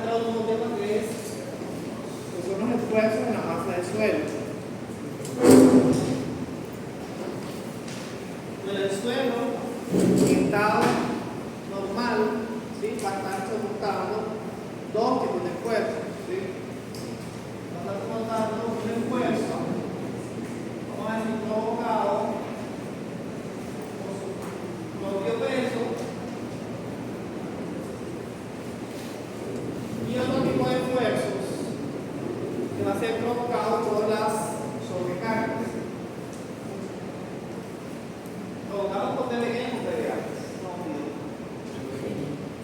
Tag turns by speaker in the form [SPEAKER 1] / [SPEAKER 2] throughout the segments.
[SPEAKER 1] entrar a un nuevo tema que es son los esfuerzos en la masa del suelo. En el suelo, en estado normal, ¿sí? Va a estar soportando dos tipos de esfuerzos. ¿Sí? Va a estar soportando un esfuerzo, vamos a decir, provocado por su propio peso, y otro tipo de esfuerzos que va a ser provocado por las sobrecargas. Provocado por P pequeño o P grande. No,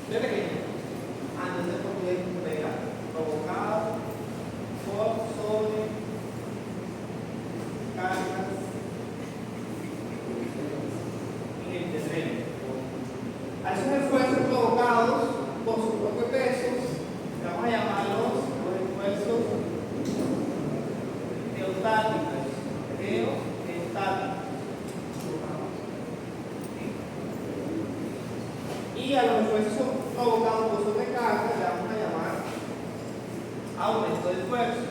[SPEAKER 1] P pequeño. Antes de por P grande. Provocado por sobrecargas en el terreno. A esos esfuerzos provocados por su propio peso, vamos a llamarlos los esfuerzos eustáticos. Y a los esfuerzos provocados por sobrecarga le vamos a llamar aumento de esfuerzo.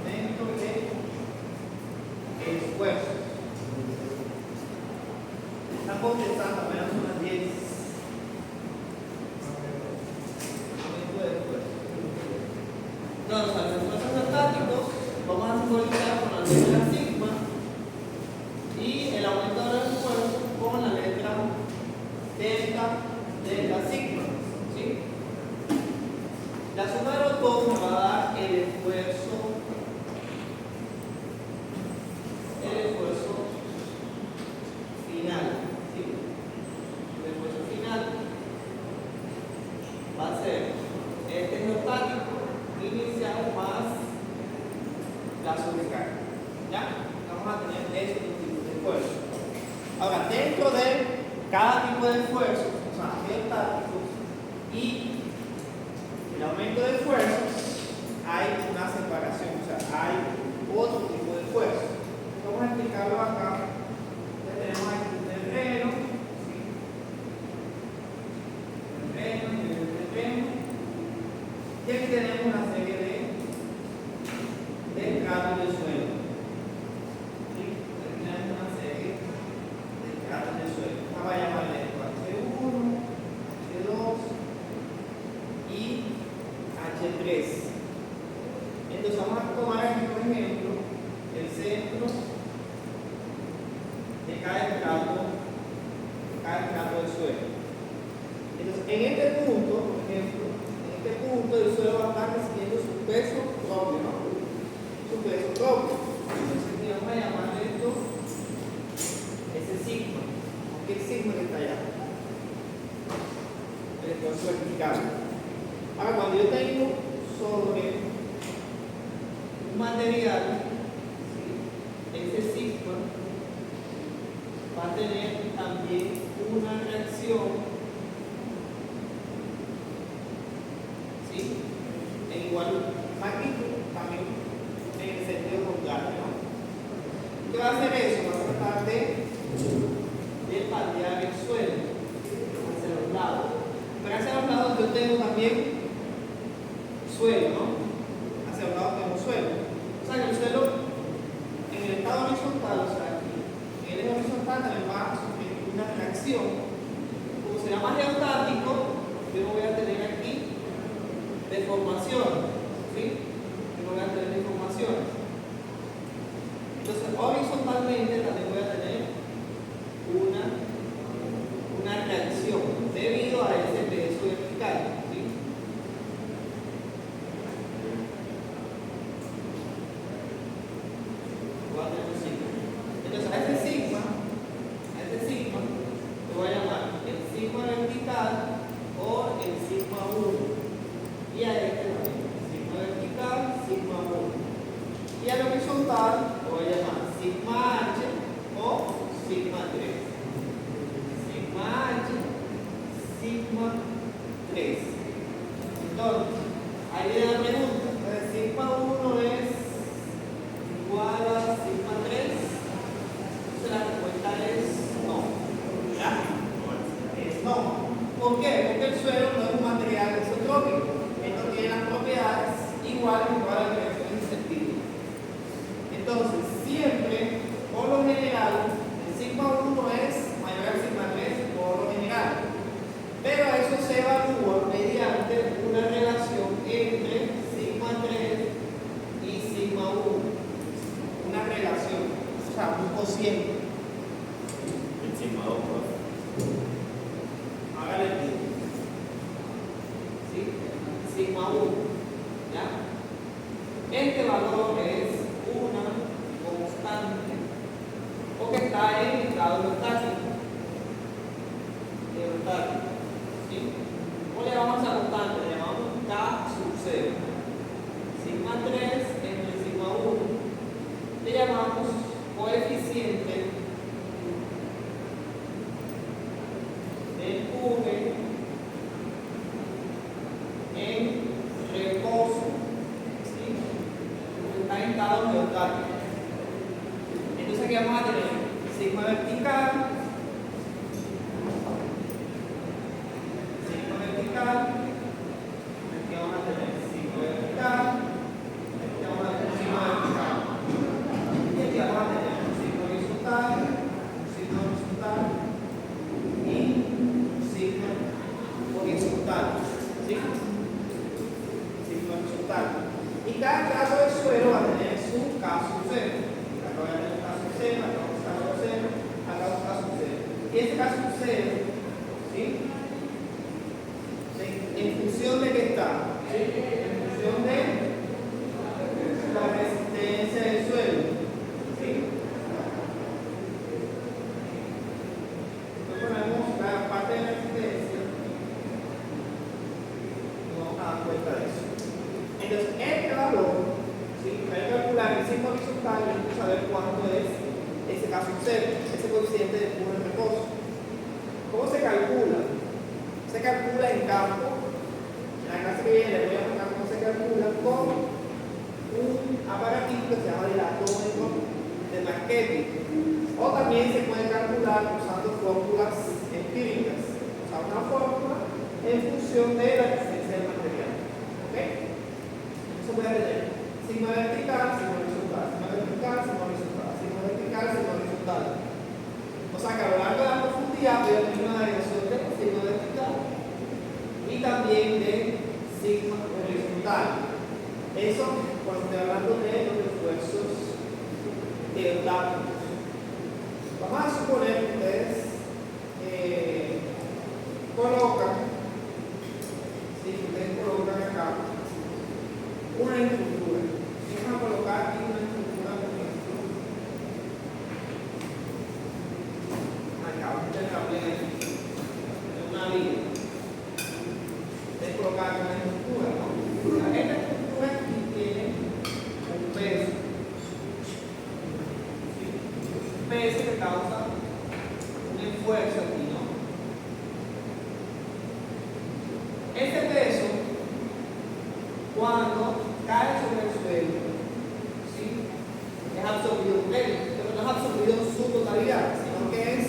[SPEAKER 1] Aumento de esfuerzo. Están contestando apenas unas 10. Aumento de esfuerzo. Entonces, a los esfuerzos estáticos vamos a simbolizar con la letra sigma y el aumento de los esfuerzos con la letra delta sigma. ¿Sí? La suma de los dos me va a dar el esfuerzo final. ¿Sí? El esfuerzo final va a ser este estático inicial más la sobrecarga. ¿Ya? Vamos a tener esos tipos de esfuerzo. Ahora, dentro de cada tipo de esfuerzo, o sea, estáticos y el aumento de esfuerzo, hay una separación, o sea, hay otro tipo de esfuerzo. Vamos a explicarlo acá. Ya tenemos aquí un terreno, ¿sí? Terreno. Y aquí tenemos una serie de estratos de suelo. ¿Sí? Aquí tenemos una serie de estratos de suelo. Vamos a llamarle H1, H2 y H3. Entonces vamos a tomar aquí, por ejemplo, el centro de cada estrato de suelo. Entonces, en este punto, por ejemplo, el suelo va a estar recibiendo su peso propio, ¿no? Su peso propio. Entonces, vamos a llamar esto ese sigma. ¿Qué sigma que está allá? El esfuerzo vertical. Ahora, cuando yo tengo sobre un material, ¿sí? Ese sigma va a tener también una reacción, ¿sí? En igual magnitud, también en el sentido contrario, ¿no? ¿Qué va a hacer eso? Va a tratar de pandear el suelo hacia los lados. Pero hacia los lados yo tengo también suelo, ¿no? Hacia los lados tengo suelo. O sea que el suelo en el estado horizontal, o sea, aquí, en el eje horizontal también va a sufrir una reacción. Como será más geostático, yo no voy a tener aquí deformación, ¿sí? Yo no voy a tener deformaciones. Entonces, horizontalmente también voy a tener una reacción debido a ese peso vertical. ¿Sí? Voy a tener un sigma. Entonces, a ese sigma lo voy a llamar el sigma vertical o el sigma 1. Y a este también, sigma vertical, sigma 1. Y al horizontal lo voy a llamar sigma h o sigma 3. Sigma h, sigma 3. Entonces, ahí viene la pregunta. Entonces, sigma 1 es igual a sigma 3. Entonces, la respuesta es no. ¿Ya? Es no. ¿Por qué? Porque el suelo no es un material isotrópico. iguales en todas las direcciones y sentidos. Entonces, siempre, por lo general, el sigma 1 es mayor al sigma 3 por lo general. Pero eso se evalúa mediante una relación entre sigma 3 y sigma 1. Una relación, o sea, un cociente.
[SPEAKER 2] El sigma 2,
[SPEAKER 1] Ahora les digo. ¿Sí? Sigma 1. ¿Ya? Este valor es una constante porque está en estado estático. ¿Sí? ¿Cómo le llamamos a esa constante? Le llamamos K sub 0. Sigma 3 entre sigma 1 le llamamos coeficiente de empuje en reposo. ¿Sí? Está en estado neotático. Entonces aquí vamos a tener sigma vertical, aquí vamos a tener sigma vertical, aquí vamos a tener sigma vertical, y aquí vamos a tener un sigma horizontal, y un sigma horizontal. ¿Sí? Sigma horizontal. Y cada caso de suelo va a tener su caso cero. Acá voy a tener un caso cero, acá un caso cero, acá un caso cero. Y este caso cero, ¿sí? ¿En función de qué está? En función de la resistencia del suelo. ¿Sí? Entonces ponemos la parte de la resistencia y vamos a dar cuenta de eso. Entonces, este valor, ¿sí? Para calcular el sigma horizontal, tenemos que saber cuánto es ese caso cero, ese coeficiente de empuje en reposo. ¿Cómo se calcula? Se calcula en campo. En la clase que viene les voy a mostrar cómo se calcula con un aparatito que se llama dilatómetro de Marchetti. O también se puede calcular usando fórmulas empíricas. O sea, una fórmula en función de la resistencia del material. ¿Ok? Eso puede tener sigma vertical, sigma horizontal, sigma vertical, sigma horizontal, sigma vertical, sigma horizontal. O sea que a lo largo de la profundidad voy a tener una variación de sigma vertical y también de sigma horizontal. Eso cuando estoy hablando de los esfuerzos teotáticos. Vamos a suponer que ustedes colocan, ¿sí? Ustedes colocan acá una estructura. Vamos a colocar aquí una estructura, por ejemplo. Acá, vamos a tener la plena de una línea. Ustedes colocan una estructura, ¿no? Esta estructura aquí tiene un peso. ¿Sí? Un peso que causa un esfuerzo aquí, ¿no? Este peso, cuando cae sobre el suelo, ¿sí? Es absorbido por él, pero no es absorbido en su totalidad, sino que es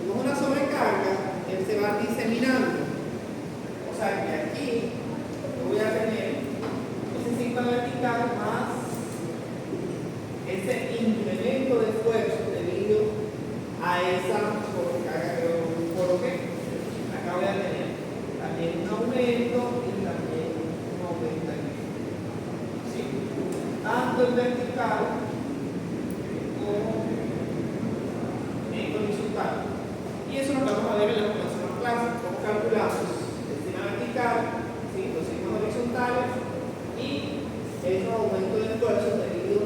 [SPEAKER 1] como una sobrecarga, él se va diseminando. O sea que aquí yo voy a tener ese sigma vertical más ese incremento de esfuerzo debido a esa sobrecarga que yo coloqué. Acá voy a tener también un aumento y también un aumento aquí. ¿Sí? Tanto en vertical como en horizontal. Y eso es lo que vamos a ver en la próxima clase. Cómo calculamos el sigma vertical, ¿sí? Los sigmas horizontales y esos aumentos de esfuerzo debido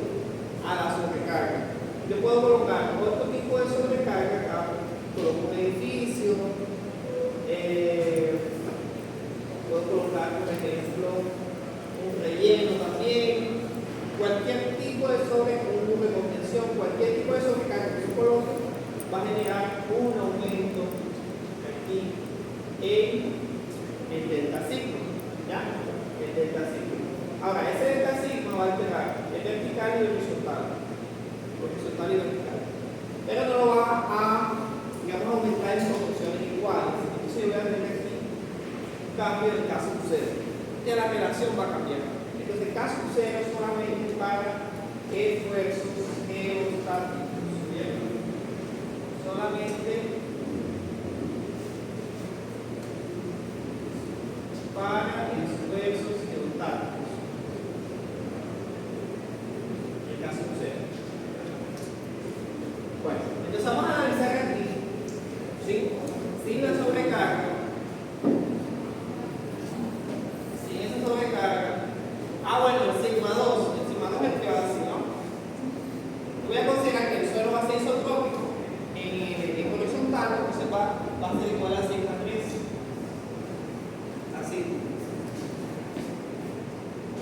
[SPEAKER 1] a la sobrecarga. Yo puedo colocar otro tipo de sobrecarga acá. Coloco un edificio. Puedo colocar, por ejemplo, un relleno también. Cualquier tipo de un de contención, cualquier tipo de sobrecarga que yo coloque va a generar un aumento aquí en el delta sigma. ¿Ya? El delta sigma. Ahora, ese delta sigma va a alterar el vertical y el horizontal. Horizontal y vertical. Pero no lo va a, digamos, aumentar en proporciones iguales. Entonces yo voy a tener aquí un cambio del caso cero. Ya la relación va a cambiar. Entonces, caso cero solamente para esfuerzos geostáticos. Bien. Solamente para esfuerzos geostáticos. El caso cero. Bueno, entonces vamos a analizar aquí, ¿sí? Sin la sobrecarga. Sin esa sobrecarga. Bueno, el sigma 2 es el que va así, ¿no? Voy a considerar que el suelo va a ser isotrópico en horizontal, entonces va a ser igual a sigma 3. Así.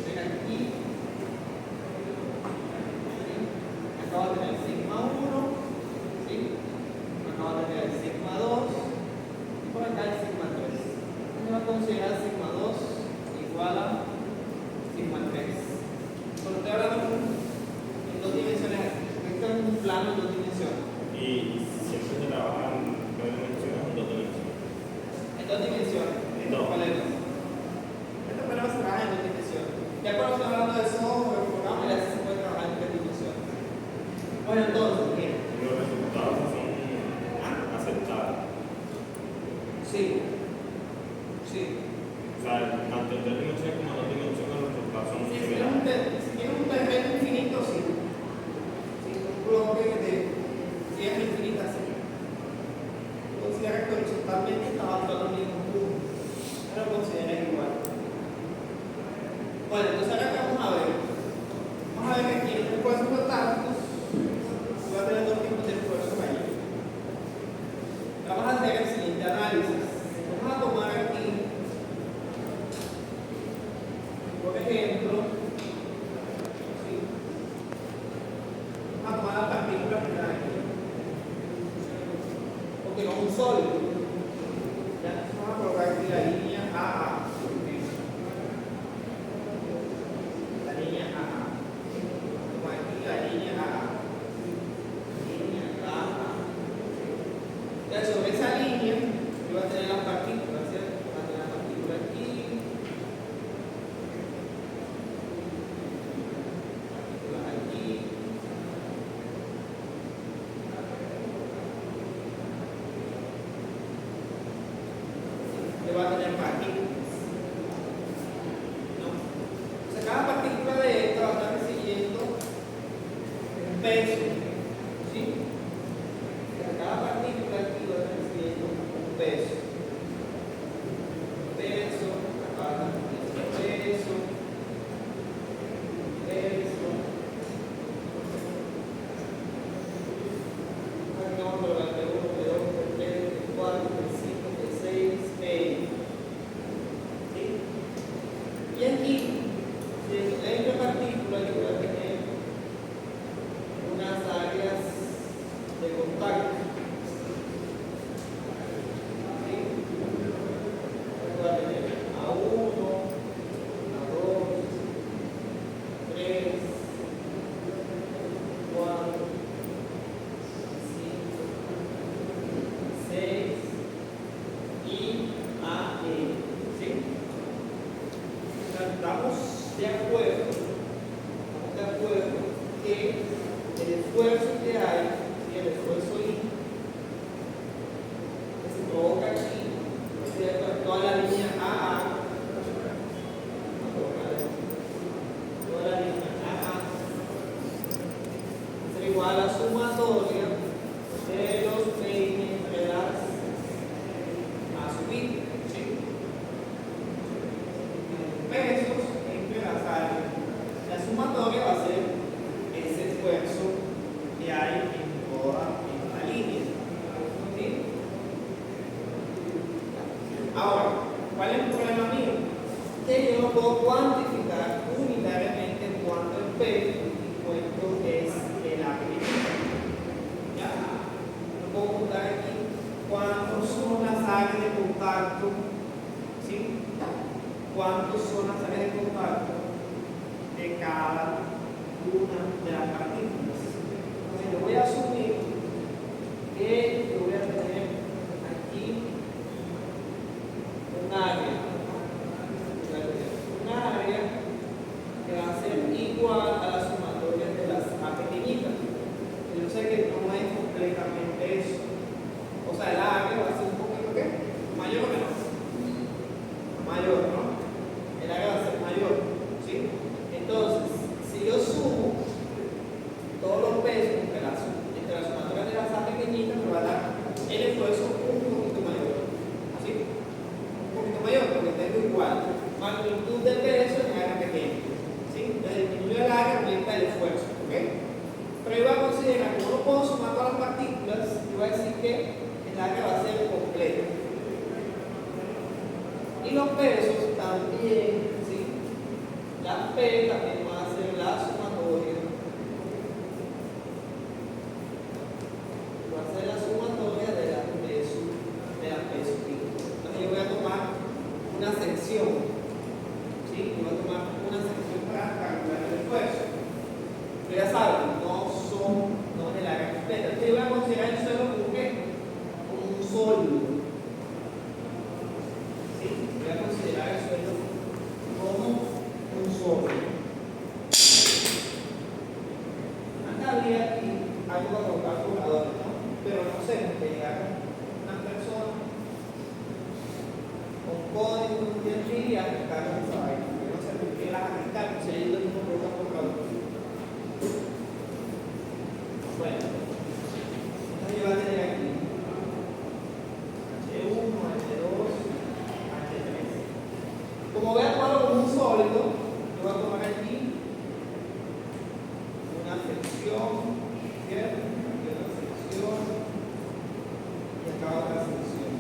[SPEAKER 1] Ven aquí. Acabo de tener sigma 1, ¿sí? Acabo de tener el sigma 2 y por acá el sigma 3. Voy a considerar sigma 2 igual a sigma 3. Cuando estoy hablando en dos dimensiones, esto es un plano en dos dimensiones.
[SPEAKER 2] Y siempre se trabaja en dos dimensiones o en dos dimensiones.
[SPEAKER 1] En dos dimensiones.
[SPEAKER 2] En dos.
[SPEAKER 1] ¿Cuál es? Este programa se trabaja en dos dimensiones. Ya cuando estoy hablando de software, programa, ya se puede trabajar en tres dimensiones. Bueno, entonces, bien.
[SPEAKER 2] Y los resultados son aceptables.
[SPEAKER 1] Sí. Sí.
[SPEAKER 2] O sea, tanto en tres dimensiones como en dos dimensiones los resultados son
[SPEAKER 1] Si
[SPEAKER 2] similares.
[SPEAKER 1] tienes un terreno infinito, sí. Si un bloque de tierra infinita, sí. Considera que horizontalmente está bajo los mismos puntos. No lo considera igual. Bueno, entonces ahora que vamos a ver. Vamos a ver que aquí en el esfuerzo geostáticos voy a tener dos tipos de esfuerzos ahí. Vamos a hacer el siguiente análisis. Vamos a tomar aquí, por ejemplo, ¿sí? Vamos a tomar la partícula que está aquí. Porque no es un sólido. Ya, vamos a colocar aquí la línea AA. La línea AA. Como aquí la línea AA. Línea AA. Ya sobre esa línea, yo voy a tener las partículas, ¿cierto? Voy a tener la partícula aquí. Partículas aquí. Yo voy a tener partículas. ¿No? O sea, cada partícula de esta va a estar recibiendo un peso. ¿Sí? O sea, cada partícula aquí va a estar recibiendo un peso. Peso, acá va a estar recibiendo peso. Peso. Aquí vamos a colocar de 1, de 2, de 3, de 4, de 5, de 6, de ¿sí? Y aquí, entre partículas, yo voy a tener unas áreas de contacto. ¿Sí? Voy a tener A1, A2, 3, 4, 5, 6 y AE. ¿Sí? O sea, estamos de acuerdo que el esfuerzo que hay, ¿sí? El esfuerzo I, que se provoca aquí, ¿cierto? Toda la línea AA, toda la línea AA, será igual a la sumatoria de los peines entre las A sub I, ¿sí? Pesos entre las áreas. La sumatoria va a ser ese esfuerzo que hay en toda esta línea. ¿Sí? Ahora, ¿cuál es el problema mío? Que yo no puedo cuantificar unitariamente cuánto es P y cuánto es el API. ¿Ya? No puedo contar aquí cuántos son las áreas de contacto. ¿Sí? ¿Cuántos son las áreas de contacto de cada una de las partículas? Entonces yo voy a asumir que yo voy a tener aquí un área Y los pesos también, ¿sí? La P también va a ser la sumatoria. Va a ser la sumatoria de la P sub I. Entonces yo voy a tomar una sección, ¿sí? Yo voy a tomar una sección para calcular el esfuerzo. Pero ya saben, no es el área completa. Entonces yo voy a considerar el suelo como ¿qué? Como un sólido. ¿Sí? Voy a considerar el suelo como un sólido. Acá había aquí algo para los calculadores, ¿no? Pero no sé, porque llegaron unas personas con código y en a buscar esa vaina. Yo no sé por qué las americanas se han ido el mismo calculador. Bueno, entonces yo voy a tener aquí H1, H2, H3. Como voy a tomarlo como un sólido, yo voy a tomar aquí una sección, ¿cierto? Aquí otra sección y acá otra sección.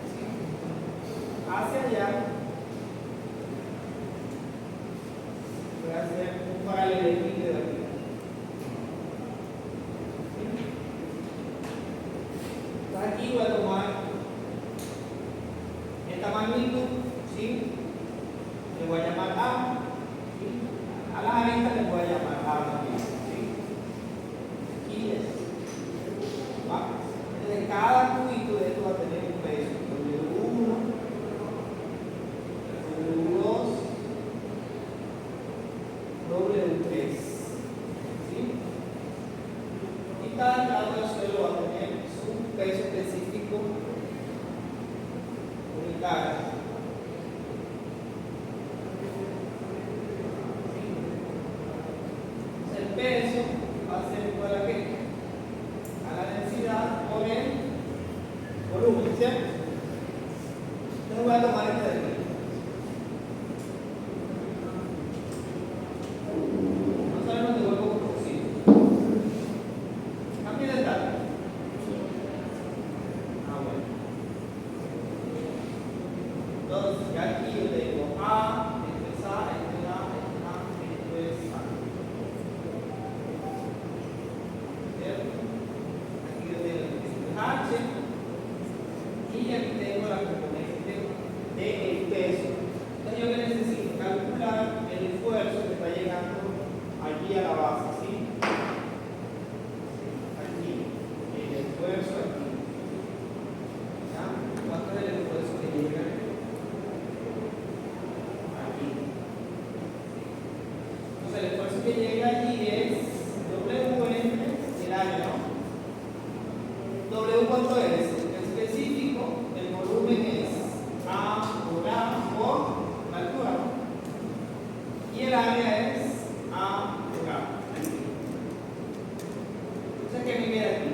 [SPEAKER 1] ¿Sí? Hacia allá voy a hacer un paralelepípedo aquí. Aquí voy a tomar esta magnitud, ¿sí? Le voy a llamar A, ¿sí? A las aristas les voy a llamar A también, ¿sí? Aquí es. ¿Va? Entonces cada cubito de esto va a tener un peso. W1, W2, W3, ¿sí? Y cada grado del suelo va a tener su peso específico unitario. El peso va a ser igual a ¿qué? A la densidad por el volumen, ¿cierto? Entonces voy a tomar este de aquí. No sabemos de vuelvo como posible. Cambio de dato. Bueno. Entonces, ya aquí yo tengo A, esto es A, esto es A, esto es A. ¿Cierto? Aquí yo tengo H y aquí tengo la componente del peso. Entonces yo que necesito calcular el esfuerzo que está llegando allí a la base, ¿sí? Aquí, el esfuerzo aquí. ¿Ya? ¿Cuánto es el esfuerzo que llega aquí? Entonces el esfuerzo que llega allí es W entre el área, ¿no? W cuánto es? Específico, el volumen es A por A por la altura, ¿no? Y el área es A por A. Entonces, ¿qué me queda aquí?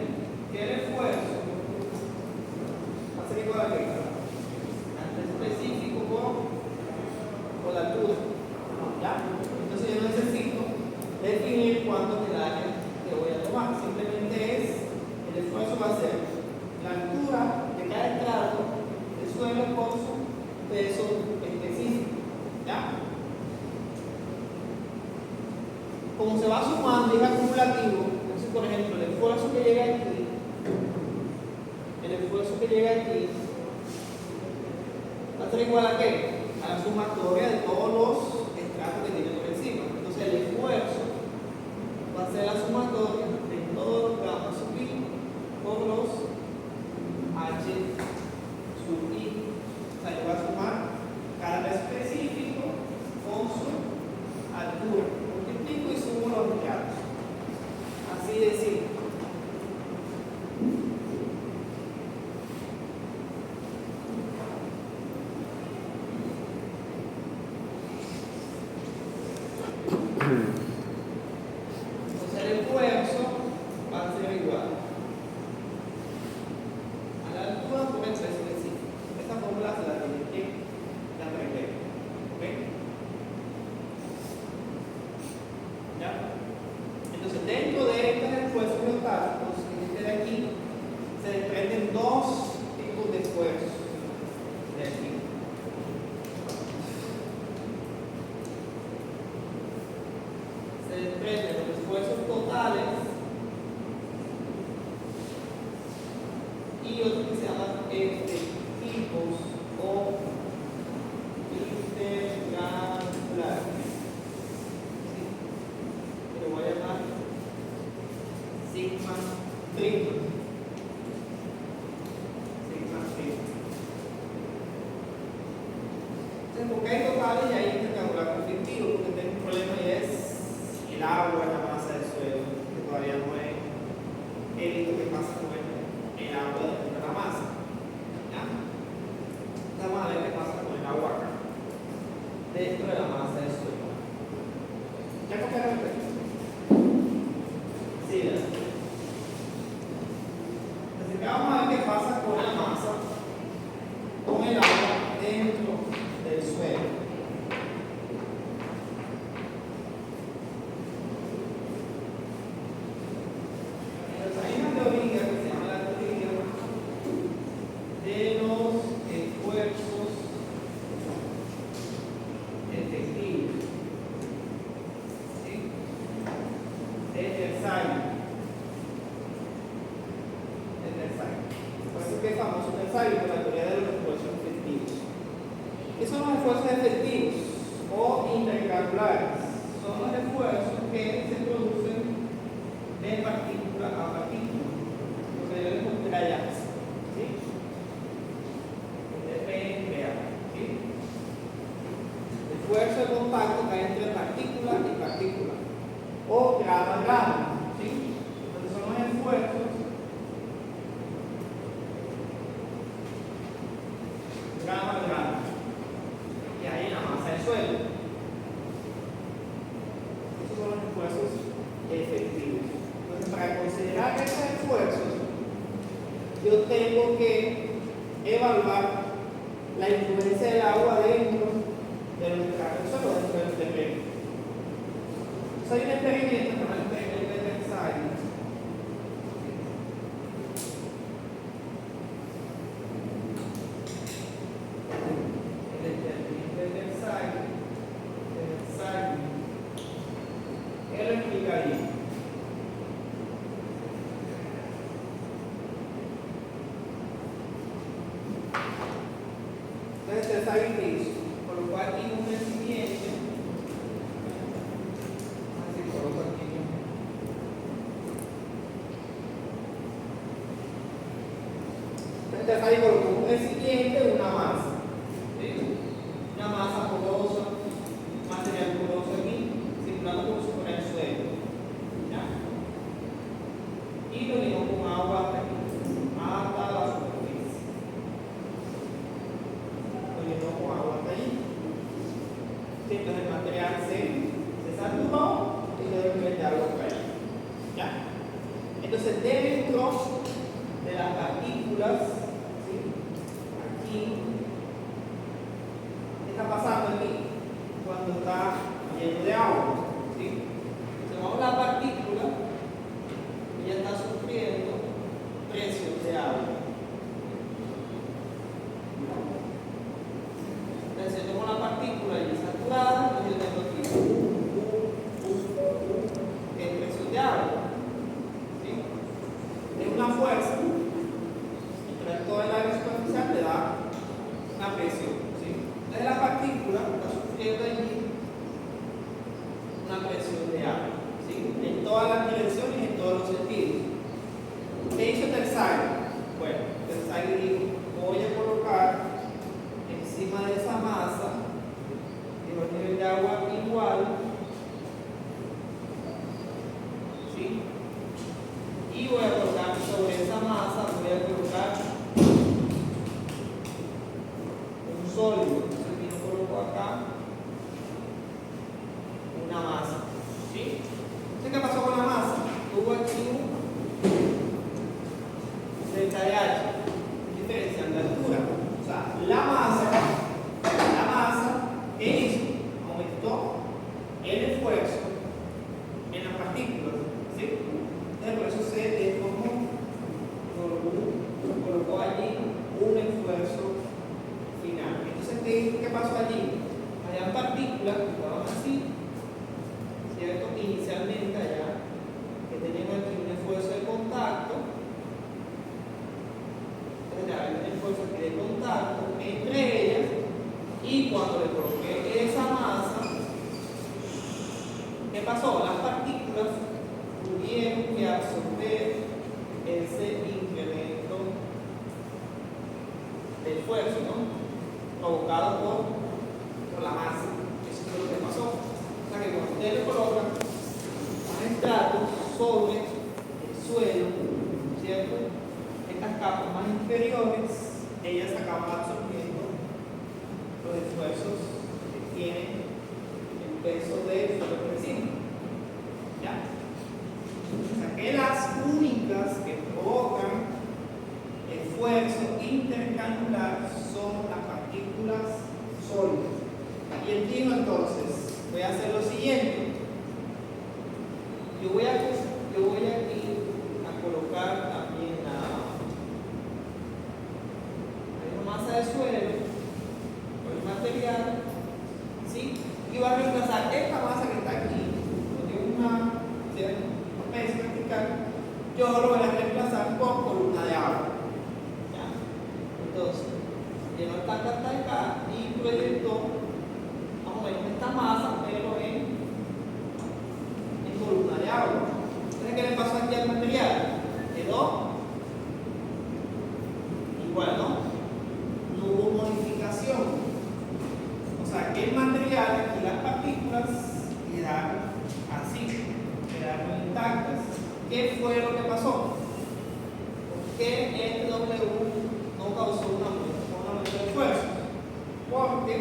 [SPEAKER 1] Que el esfuerzo va a ser igual a qué? Tanto específico por la altura. ¿Ya? Entonces yo necesito definir cuánto es el área que voy a tomar. Simplemente es, el esfuerzo va a ser la altura de cada estrado del suelo por su peso específico. ¿Ya? Como se va sumando y es acumulativo, entonces por ejemplo el esfuerzo que llega aquí va a ser igual a ¿qué? A la sumatoria de todos los estratos que tiene por encima. Entonces el esfuerzo va a ser la sumatoria de todos los gamma sub I por los H sub I. O sea, yo voy a sumar cada específico con su altura. Multiplico y sumo los grados. Así de simple. Entonces el esfuerzo va a ser igual a la altura por porque hay totales y hay intercambiar conflictivos, porque tengo un problema y es el agua en la masa del suelo, que todavía no he visto qué pasa con el agua dentro de la masa. ¿Ya? Vamos a ver qué pasa con el agua acá, dentro de la masa del suelo. ¿Ya copiaron el texto? Sí, ¿verdad? Así que vamos a ver qué pasa con la masa, con el agua dentro del suelo. Entonces hay una teoría que se llama la teoría de los esfuerzos efectivos. ¿Sí? De Terzaghi. Por eso es que es famoso Terzaghi por la teoría de los esfuerzos efectivos. ¿Qué son los esfuerzos efectivos o intercalares? Son los esfuerzos que se producen de partícula a partícula. Lo que yo les mostré allá. ¿Sí? De PNPA. ¿Sí? Esfuerzo de contacto que hay entre partícula y partícula. O grano a grano. ¿Sí? Entonces son los esfuerzos grano a grano que hay en la masa del suelo. Esos son los esfuerzos efectivos. Entonces, para considerar esos esfuerzos, yo tengo que evaluar la influencia del agua dentro de los estratos del suelo, dentro del terreno. Entonces, hay un experimento que se llama el experimento de Terzaghi. Él explicaría. Entonces, Terzaghi ¿qué hizo? Colocó aquí un recipiente. Así coloco aquí. Entonces, Terzaghi colocó un recipiente, una masa. ¿Sí? Una masa porosa, material poroso aquí, circulando como si fuera el suelo. ¿Ya? Y lo llenó con agua hasta aquí, hasta la superficie. Lo llenó con agua hasta allí. ¿Sí? Entonces el material se saturó y le dio nivel de agua por ahí. ¿Ya? Entonces dentro de las partículas, ¿sí? Aquí, ¿qué está pasando aquí? Cuando está lleno de agua, ¿sí? Entonces vamos a la partícula, ella está sufriendo presión de agua. Entonces yo tomo la partícula y saturada, y yo tengo aquí es presión de agua, ¿sí? Es una fuerza, entre todo el área superficial le da una presión, ¿sí? Entonces la partícula está sufriendo allí una presión de agua, ¿sí? En todas las direcciones y en todos los sentidos. ¿Qué hizo Terzaghi? Bueno, Terzaghi dijo, voy a colocar encima de esa masa el nivel de agua igual, ¿sí? Y voy a colocar sobre esa masa, voy a colocar un sólido. Entonces yo coloco acá una masa, ¿sí? Entonces, ¿qué pasó con la masa? Tuvo aquí un delta de H, diferencial de altura. O sea, la masa, ¿qué hizo? Aumentó el esfuerzo en las partículas, ¿sí? Entonces, por eso se colocó allí un esfuerzo final. Entonces, ¿qué pasó allí? Había partículas que estaban así, ¿cierto? Inicialmente allá, que tenían aquí un esfuerzo de contacto. Entonces, hay un esfuerzo aquí de contacto entre ellas, y cuando le coloqué esa masa, ¿qué pasó? Las partículas tuvieron que absorber ese incremento de esfuerzo, ¿no? Provocado por por la masa. Eso es lo que pasó. O sea que cuando ustedes le colocan un estrato sobre el suelo, ¿cierto? Estas capas más inferiores, ellas acaban absorbiendo los esfuerzos que tienen el peso del suelo por encima. ¿Ya? O sea que las únicas que provocan esfuerzo intercanular son las partículas sólidas. Y entiendo entonces, voy a hacer lo siguiente. Yo voy aquí a colocar también la masa de suelo o el material, ¿sí? Y va a reemplazar esta masa que está aquí, porque una mesa vertical, yo lo voy a reemplazar por columna de agua. ¿Ya? Entonces, lleno el tanque hasta acá y proyecto más o menos esta masa, pero en columna de agua. Entonces, ¿qué le pasó aquí al material? Quedó igual, ¿no? No hubo modificación. O sea, que el material, aquí las partículas quedaron así, quedaron intactas. ¿Qué fue lo que pasó? ¿Por qué este W no causó un aumento de esfuerzo? Porque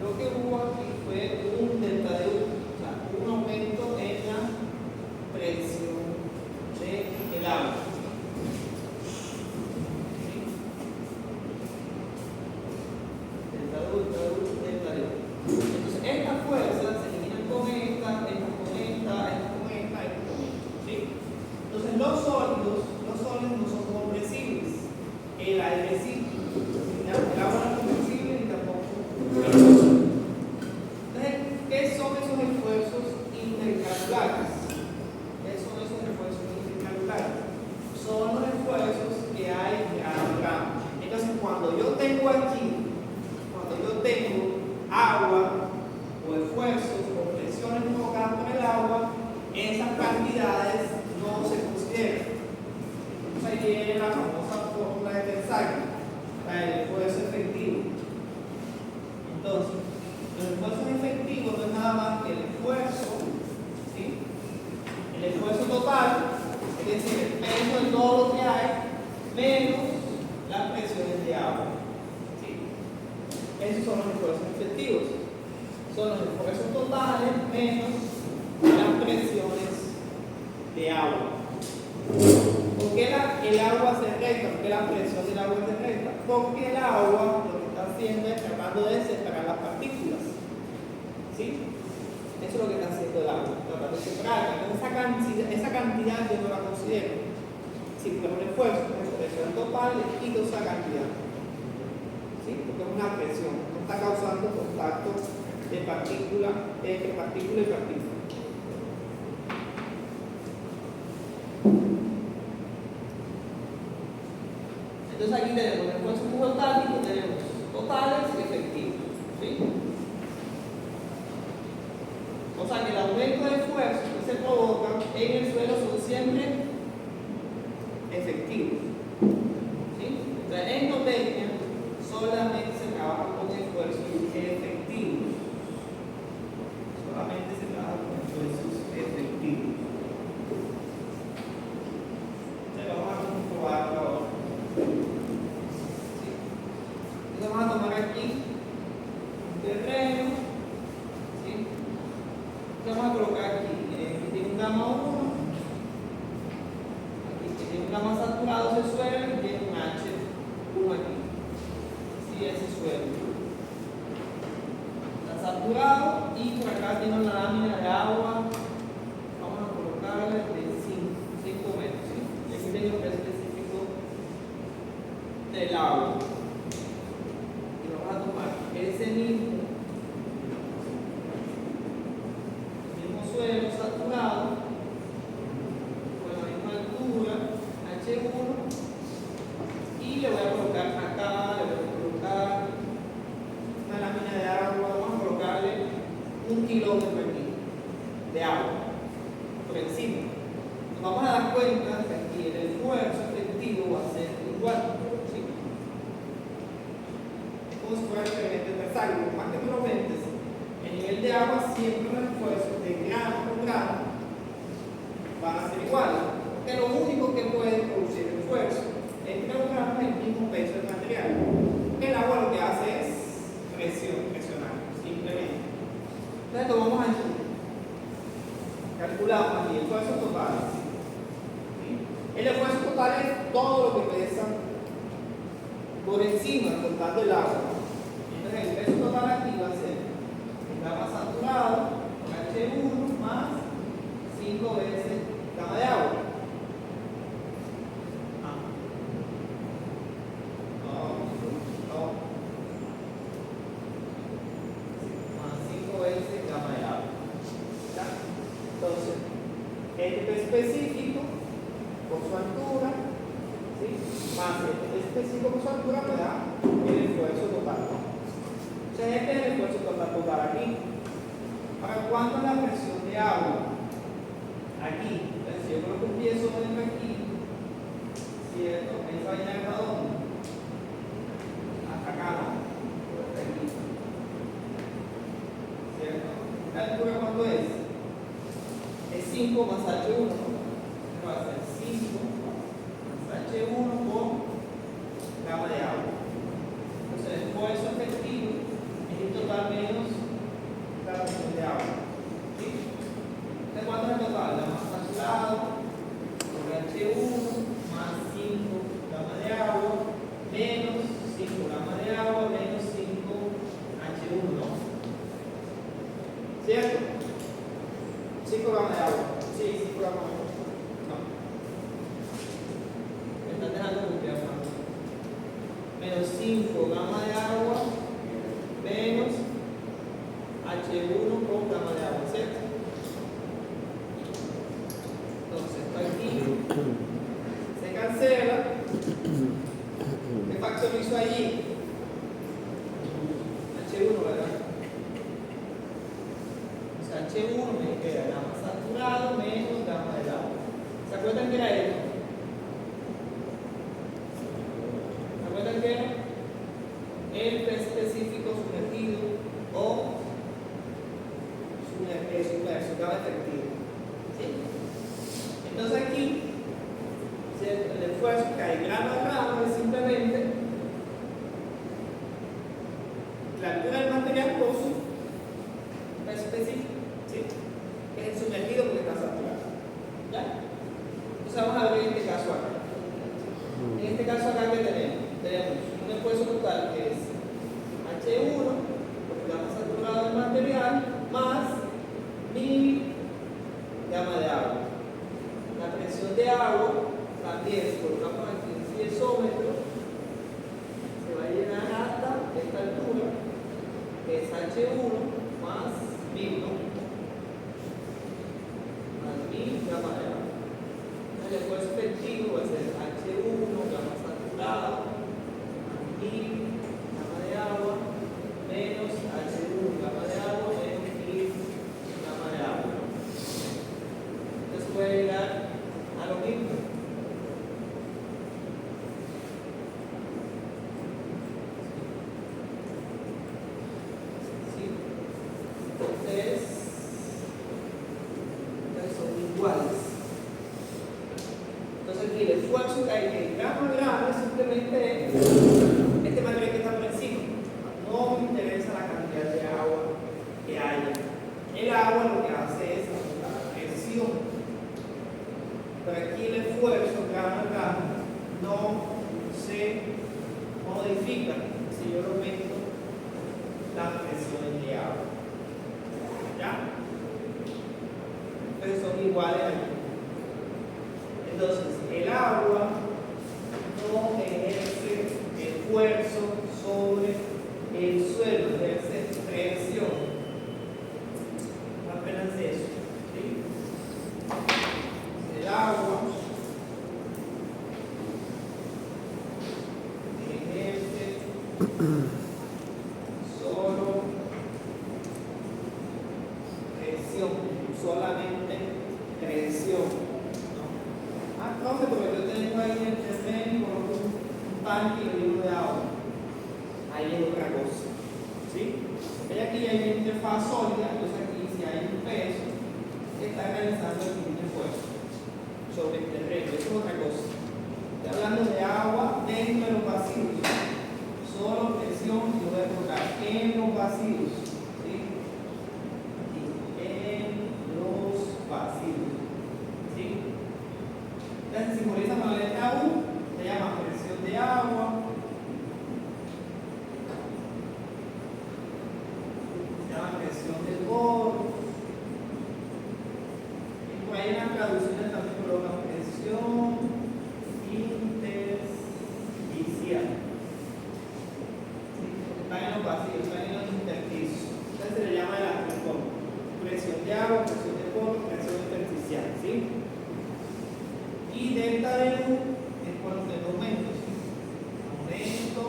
[SPEAKER 1] lo que hubo aquí fue un delta de U, o sea, un aumento en la presión del agua. ¿Sí? Delta de U, delta de U. Entonces, estas fuerzas se eliminan con esta, ¿sí? Entonces, los sólidos no son compresibles. El aire sí. El agua no es compresible ni tampoco. Entonces, ¿qué son esos esfuerzos intercalulares? ¿Qué son esos esfuerzos intercalulares? Son los esfuerzos que hay acá. Entonces, cuando yo tengo agua o esfuerzos o presiones provocadas por el agua, esas cantidades no se consideran. Entonces, ahí viene la famosa fórmula de Terzaghi, la del esfuerzo efectivo. Entonces, los esfuerzos efectivos no es nada más que el esfuerzo, ¿sí? El esfuerzo total, es decir, el peso de todo lo que hay, menos las presiones de agua. ¿Sí? Esos son los esfuerzos efectivos. Son los esfuerzos totales menos las presiones de agua. ¿Por qué el agua se resta? ¿Por qué la presión del agua se resta? Porque el agua lo que está haciendo es tratando de separar las partículas. ¿Sí? Eso es lo que está haciendo el agua, tratando de separar. Esa cantidad yo no la considero. Si por un esfuerzo, por presión total, le quito esa cantidad. ¿Sí? Porque es una presión, no está causando contacto de partícula entre partícula y partícula. Entonces aquí tenemos el esfuerzo total y tenemos totales y efectivos. ¿Sí? O sea que el aumento de esfuerzo que se provoca en el suelo son siempre efectivos. ¿Sí? Entonces en geotecnia solamente se trabaja con esfuerzos efectivos. Solamente se trabaja con esfuerzos efectivos. Entonces vamos a comprobarlo ahora. ¿Sí? Entonces vamos a tomar aquí un terreno. ¿Sí? Vamos a colocar aquí, tiene un gamma 1, aquí tiene un gamma saturado ese suelo y tiene un H1 aquí. Sí, ese suelo está saturado y por acá tiene una lámina de agua. Vamos a colocarle de 5 metros. ¿Sí? Y aquí tengo el peso específico del agua. Y vamos a tomar ese mismo suelo saturado con la misma altura, H1, y le voy a colocar acá, le voy a colocar una lámina de agua, vamos a colocarle 1 kilómetro aquí de agua por encima. Nos vamos a dar cuenta que aquí el esfuerzo efectivo va a ser igual. ¿Sí? Es como si fuera el experimento de Terzaghi, más que tú lo componentes, el nivel de agua siempre los esfuerzos de grano con grano van a ser iguales. Porque lo único que puede producir esfuerzo entre los granos es el mismo peso del material. El agua lo que hace es presionar, simplemente. Entonces lo vamos a entender. Calculamos aquí el esfuerzo total. ¿Sí? El esfuerzo total es todo lo que pesa por encima, contando el agua. Entonces el peso total aquí va a ser el agua saturado con H1 más 5 veces gama de agua. Más 5 veces gama de agua. ¿Ya? Entonces, este peso específico por su altura, ¿sí? Más este peso específico por su altura me da el esfuerzo total. O sea, este es el esfuerzo total aquí. Ahora, ¿cuánto es la presión de agua? Aquí. Entonces, si yo coloco un pie sobre aquí, ¿cierto? Esa va a llegar a dónde? Hasta acá, ¿no? Hasta aquí. ¿Cierto? ¿La altura cuánto es? Es 5 más H1, ¿no? Va a ser 5 más H1 por gama de agua. Entonces el esfuerzo efectivo es el total menos la presión de agua. ¿Sí? Entonces, ¿cuánto es el total? La masa saturada por H1 más 5 gama de agua menos 5 gama de agua menos 5 H1, ¿no? ¿Cierto? 5 gramos de agua. Sí, 5 gramos de agua. No. Me están dejando copiar más. Menos 5 gramos de agua menos H1 con gramo de agua, ¿cierto? Entonces, esto aquí se cancela. ¿Qué factor hizo allí? H1, ¿verdad? H1 me queda gama saturado menos gama de agua. ¿Se acuerdan que era esto? ¿Se acuerdan que era? El peso específico sumergido o su gama efectiva. ¿Sí? Entonces aquí, ¿cierto? El esfuerzo que hay grano a grano es simplemente la altura del material por su peso específico. ¿Sí? Que es el sumergido porque está saturado. ¿Ya? Entonces vamos a ver en este caso acá. En este caso acá, ¿qué tenemos? Tenemos un esfuerzo total que es H1, porque está saturado el material, más 1000 gama de agua. La presión de agua también, si colocamos aquí el piezómetro, se va a llenar hasta esta altura, que es H1 más 1000, ¿no? Gama de agua. El esfuerzo efectivo va a ser H1, gama saturada, más 1000 gama de agua, menos H1, gama de agua, menos 1000 gama de agua. Entonces puede llegar a lo mismo. ¿Sí? Entonces son iguales. Entonces aquí el esfuerzo que hay en grano a grano es simplemente este material que está por encima. No me interesa la cantidad de agua que haya. El agua lo que hace es la presión. Pero aquí el esfuerzo grano a grano no se modifica si yo lo meto las presiones de agua. ¿Ya? Entonces son iguales aquí. Entonces, el agua no ejerce esfuerzo sobre el suelo, ejerce presión. Apenas eso. ¿Sí? El agua ejerce solo presión, solamente presión. No sé, porque yo tengo ahí el terreno, coloco un tanque y lo lleno de agua. Ahí es otra cosa. ¿Sí? Ve aquí hay una interfaz sólida, entonces aquí si hay un peso, está realizando el límite de fuerza sobre el terreno. Eso es otra cosa. Estoy hablando de agua dentro de los vacíos. Solo presión y lo voy a colocar en los vacíos. ¿Sí? Aquí, en los vacíos. ¿Sí? Entonces, si simboliza con la letra U, se llama presión de agua. Se llama presión del boro. Y por ahí en las traducciones también colocan presión intersticial. ¿Sí? Están en los vacíos, están en los intersticios. Entonces se le llama de las tres formas: presión de agua, presión de boro, presión intersticial. ¿Sí? Y delta de U es por los dos aumentos. ¿Sí? Aumento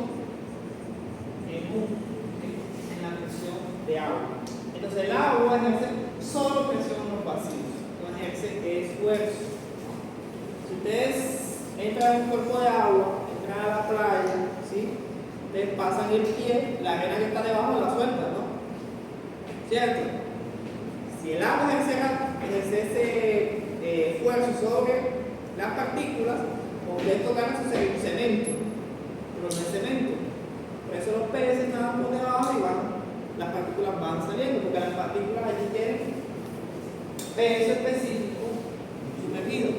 [SPEAKER 1] en U, ¿sí? En la presión de agua. Entonces el agua ejerce solo presión en los vacíos, no ejerce esfuerzo. Si ustedes entran en un cuerpo de agua, entran a la playa, ¿sí? Les pasan el pie, la arena que está debajo la sueltan, ¿no? ¿Cierto? Si el agua ejerce ese esfuerzo sobre las partículas, con esto gana su cemento, pero no es cemento. Por eso los peces nadan por debajo y las partículas van saliendo, porque las partículas allí tienen peso específico sumergido.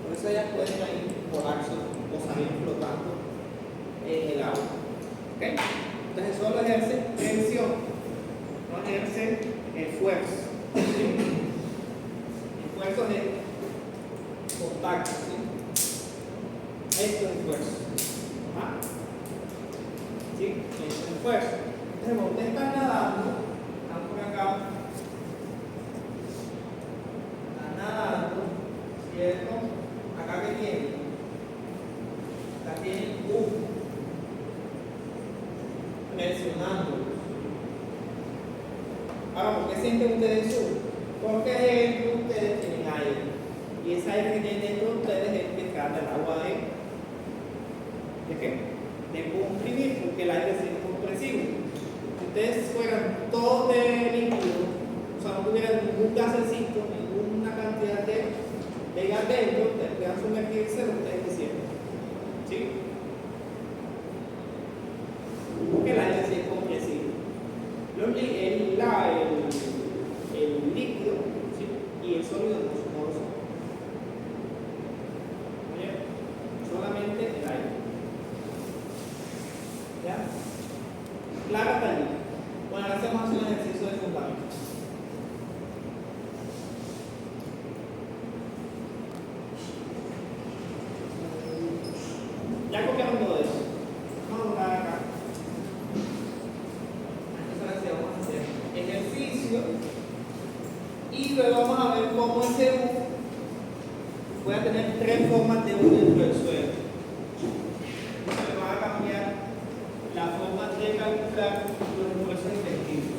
[SPEAKER 1] Por eso ellas pueden ir volarse o salir flotando en el agua. ¿Okay? Entonces solo ejerce tensión, no ejerce esfuerzo. ¿Sí? Esfuerzo de contacto, ¿sí? Esto es esfuerzo. ¿Ah? ¿Sí? Esto es esfuerzo. Entonces, cuando usted está nadando, están por acá, está nadando, ¿cierto? Acá que tiene, acá tiene U, presionando. Ahora, ¿por qué sienten ustedes U? Porque dentro de ustedes tienen aire. Y ese aire que tienen dentro de ustedes es el que trata el agua ¿de qué? De comprimir, porque el aire es compresivo. Si ustedes fueran todos de líquido, o sea, no tuvieran ningún gasecito, ninguna cantidad de gas dentro, ustedes puedan sumergirse lo que ustedes quisieran. ¿Sí? Porque el aire sí es compresivo. El líquido, ¿sí? Y el sólido no lo son. Solamente el aire. ¿Ya? Claro hasta allí. Bueno, ahora hacemos un ejercicio de fundamento. Ya copiamos todo eso. Vamos a buscar acá. Entonces vamos a hacer ejercicio. Y luego vamos a ver cómo ese U voy a tener tres formas de U dentro del suelo. Entonces me va a cambiar la forma de calcular los esfuerzos efectivos.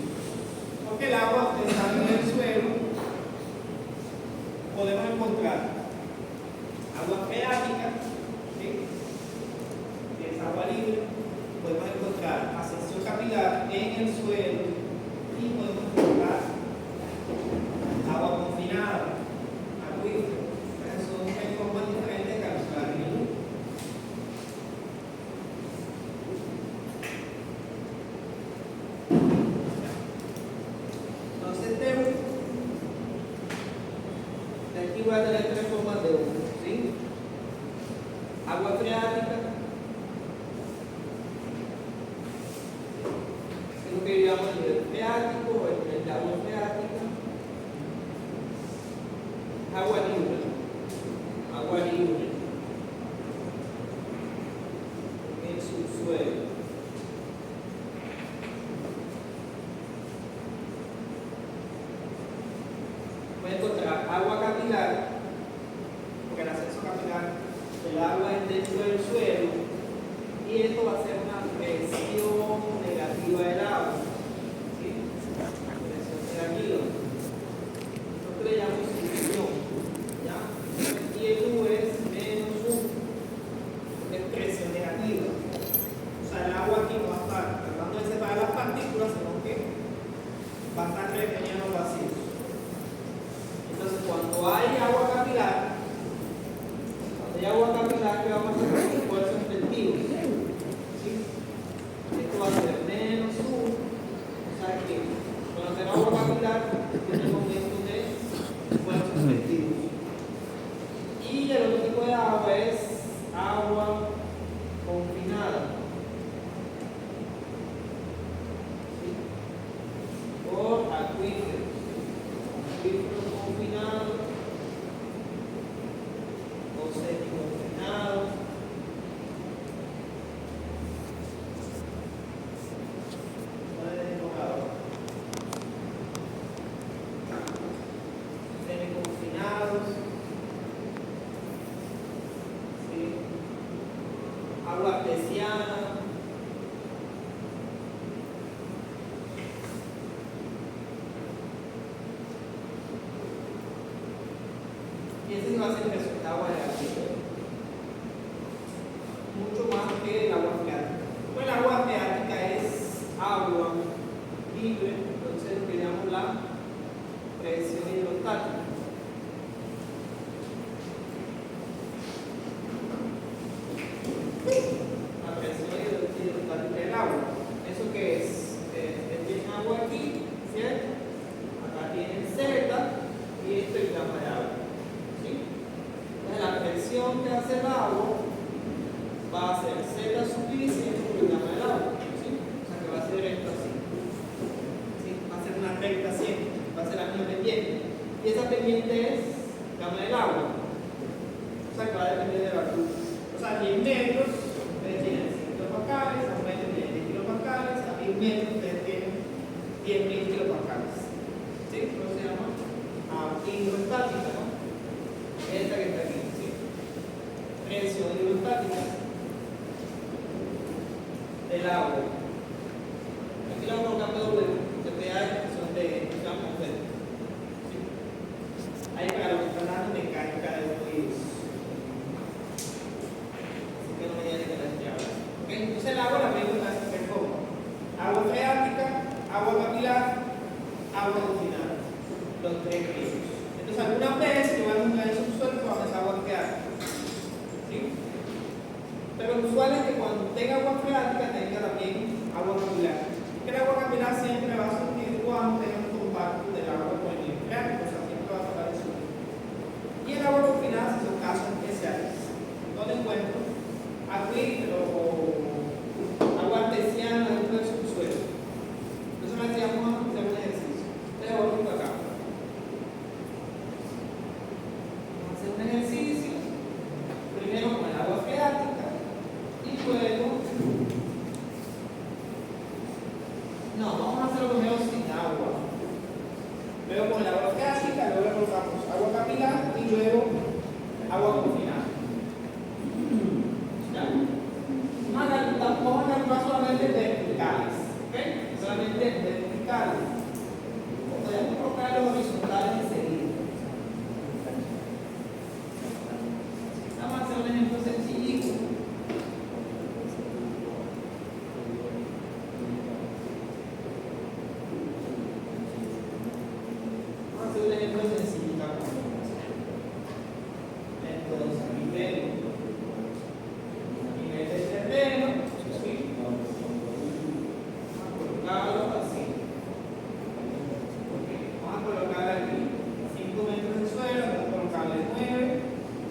[SPEAKER 1] Porque el agua, estando en el suelo, podemos encontrar agua freática, ¿sí? Que es agua libre. Podemos encontrar ascensión capilar en el suelo y podemos encontrar agua confinada, acuífero. Son tres formas diferentes de calcular el U. Entonces, de aquí voy a tener tres formas de U, ¿sí? Agua freática, es lo que llamamos el nivel freático o el nivel de agua freática. Agua libre. Agua libre en su suelo. Voy a encontrar agua capilar, porque el ascenso capilar del agua es dentro del suelo, vamos a hacer esfuerzos efectivos. ¿Sí? Esto va a ser menos 1. O sea que cuando tenemos agua capilar, tiene un aumento de esfuerzos efectivos. Y el otro tipo de agua es agua confinada. ¿Sí? Por acuíferos. Acuíferos confinados o semiconfinados. Semiconfinados. ¿Sí? Agua artesiana. Y ese va a ser el resultado de la actividad. Mucho más que el agua freática. Pues el agua freática es agua libre, entonces lo que llamamos la presión hidrostática. La presión hidrostática del agua. ¿Eso qué es? Tienen agua aquí, ¿cierto? Acá tienen Z y esto es gamma de agua. ¿Sí? Entonces la presión que hace el agua va a ser Z sub I 100 por el gamma del agua. ¿Sí? O sea que va a ser esto así. ¿Sí? Va a ser una recta siempre, va a ser la misma pendiente. Y esa pendiente es gamma del agua. O sea que va a depender de la altura. O sea, 10 metros, ustedes tienen 5 kilopascales, a 1 metro tienen 10 kilopascales, a 1000 metros ustedes tienen 10.000 kilopascales. ¿Sí? Eso se llama hidrostática, ¿no? Esta que está aquí, ¿sí? Presión hidrostática del agua. Aquí lo vamos a colocar W, que te da expresión de atmósfera. ¿Sí? Ahí para los que están dando mecánica de fluidos. Entonces el agua la medimos de esta forma: agua freática, agua capilar, agua confinada, los tres tipos. Entonces algunas veces que van a usar el subsuelo con esa agua freática, ¿sí? Pero lo usual es que cuando tenga agua freática tenga también agua capilar. Que el agua capilar siempre va a surgir cuando tenga un compacto del agua con el nivel freático, o sea, siempre va a tratar de subir. Y el agua confinada si son casos especiales, donde encuentro acuífero o agua artesiana dentro del subsuelo. Entonces vamos a hacer un ejercicio. Entonces vamos acá. Vamos a hacer un ejercicio. Primero con el agua freática y luego. No, vamos a hacerlo primero sin agua. Luego con el agua freática, luego le colocamos agua capilar y luego agua confinada. Vamos a calcular solamente verticales, ¿ok? Solamente verticales. Podemos colocar los horizontales enseguida. Vamos a hacer un ejemplo sencillito. Vamos a hacer un ejemplo sencillito. Entonces, nivel de terreno. Así. Vamos a colocar aquí 5 metros de suelo, vamos a colocarle 9.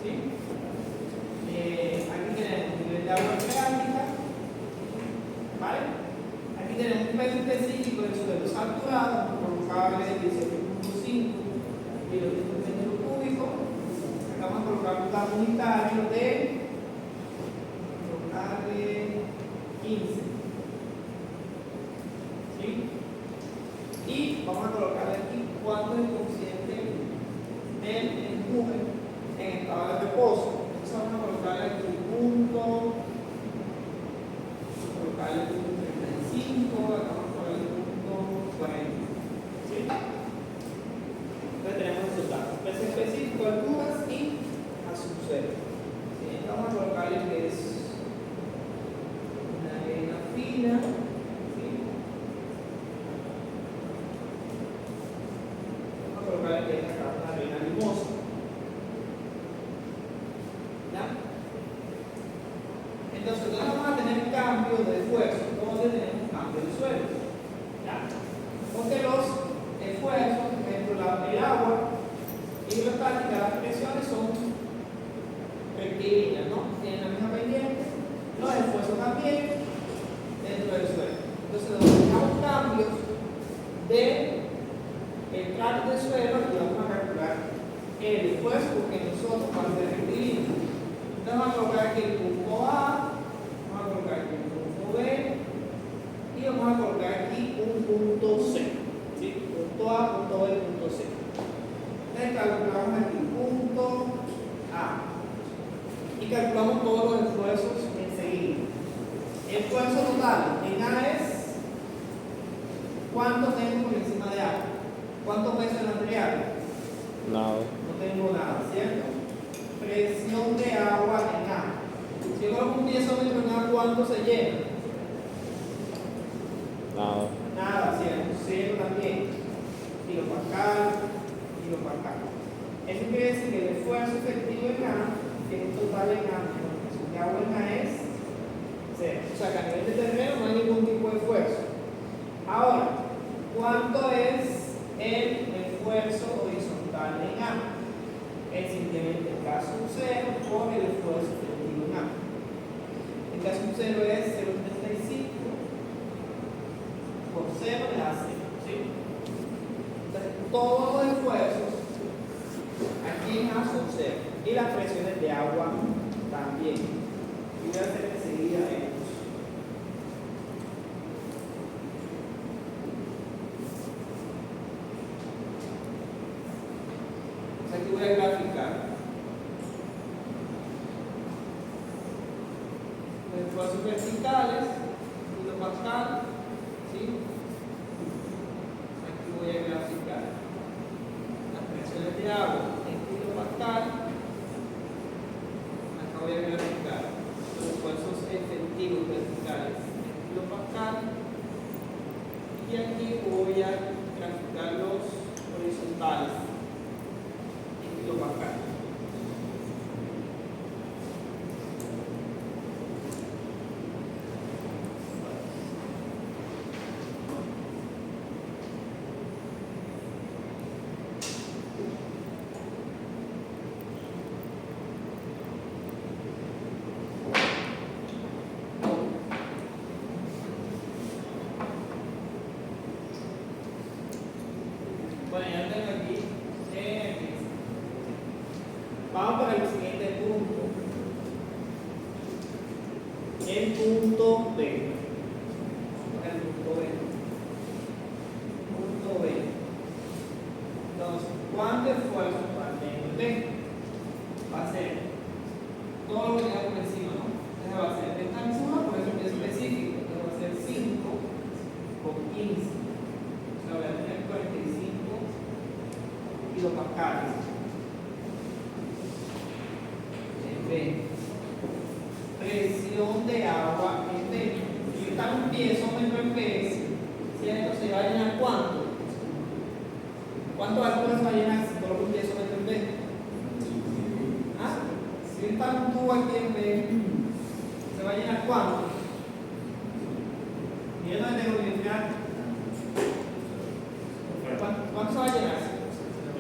[SPEAKER 1] ¿Sí? Aquí tenemos nivel de agua freática. ¿Vale? Aquí tenemos un peso específico del suelo saturado, vamos a colocarle 18.5 kilos por metro cúbico. Acá vamos a colocar un dato unitario de colocarle 15. Y vamos a colocar aquí cuánto es el coeficiente del empuje en estado de reposo. Entonces vamos a colocarle aquí colocarle el punto 35, acá vamos a colocarle el punto 40. ¿Sí? Entonces tenemos esos datos: peso específico, alturas y a subsuelo. ¿Sí? Vamos a colocarle que es una arena fina. Que es acá una arena limosa. ¿Ya? ras de suelo y vamos a calcular el esfuerzo que nosotros vamos a hacer rectilíneo. Entonces vamos a colocar aquí el punto A, vamos a colocar aquí un punto B y vamos a colocar aquí un punto C. ¿Sí? Punto A, punto B, punto C. Entonces calculamos aquí punto A y calculamos todos los esfuerzos enseguida. El esfuerzo total en A es ¿cuánto tengo por encima de A? ¿Cuánto pesa el material?
[SPEAKER 2] Nada.
[SPEAKER 1] No tengo nada, ¿cierto? Presión de agua en A. Si yo coloco un piezómetro en A, ¿cuánto se llena?
[SPEAKER 2] Nada.
[SPEAKER 1] Nada, ¿cierto? Cero también. Kilopascal, kilopascal. Eso quiere decir que el esfuerzo efectivo en A, que es total en A, la presión de agua en A es cero. O sea que a nivel de terreno no hay ningún tipo de esfuerzo. Ahora, ¿cuánto es el esfuerzo horizontal en A? Es simplemente el caso 0 por el esfuerzo efectivo en A. El caso 0 es 0,35 por 0 le da 0. ¿Sí? Entonces, todos los esfuerzos aquí en A son 0. Y las presiones de agua también. Y voy a hacer enseguida esto. Aquí voy a graficar los esfuerzos verticales, kilopascal, ¿sí? Aquí voy a graficar las presiones de agua en kilopascal. Acá voy a graficar los esfuerzos efectivos verticales en kilopascal. Y aquí voy a graficar los horizontales. Kilopascal. Bueno, ya tengo aquí. Vamos para el siguiente punto. El punto B. El punto B. Punto B. Entonces, ¿cuánto esfuerzo parte en B? Va a ser todo lo que tenga por encima, ¿no? Entonces va a ser esta encima, por eso es específico. Entonces va a ser 5 por 15. O sea, voy a tener 45 kilopascales. B. Presión de agua en B. Si está un piezómetro en B, ¿cierto? ¿Se va a llenar cuánto? ¿Cuánto altura se va a llenar si coloco un piezómetro en B? ¿Ah? Si está un tubo aquí en B, ¿se va a llenar cuánto? Y yo no tengo que llenar. ¿Cuánto se va a llenar?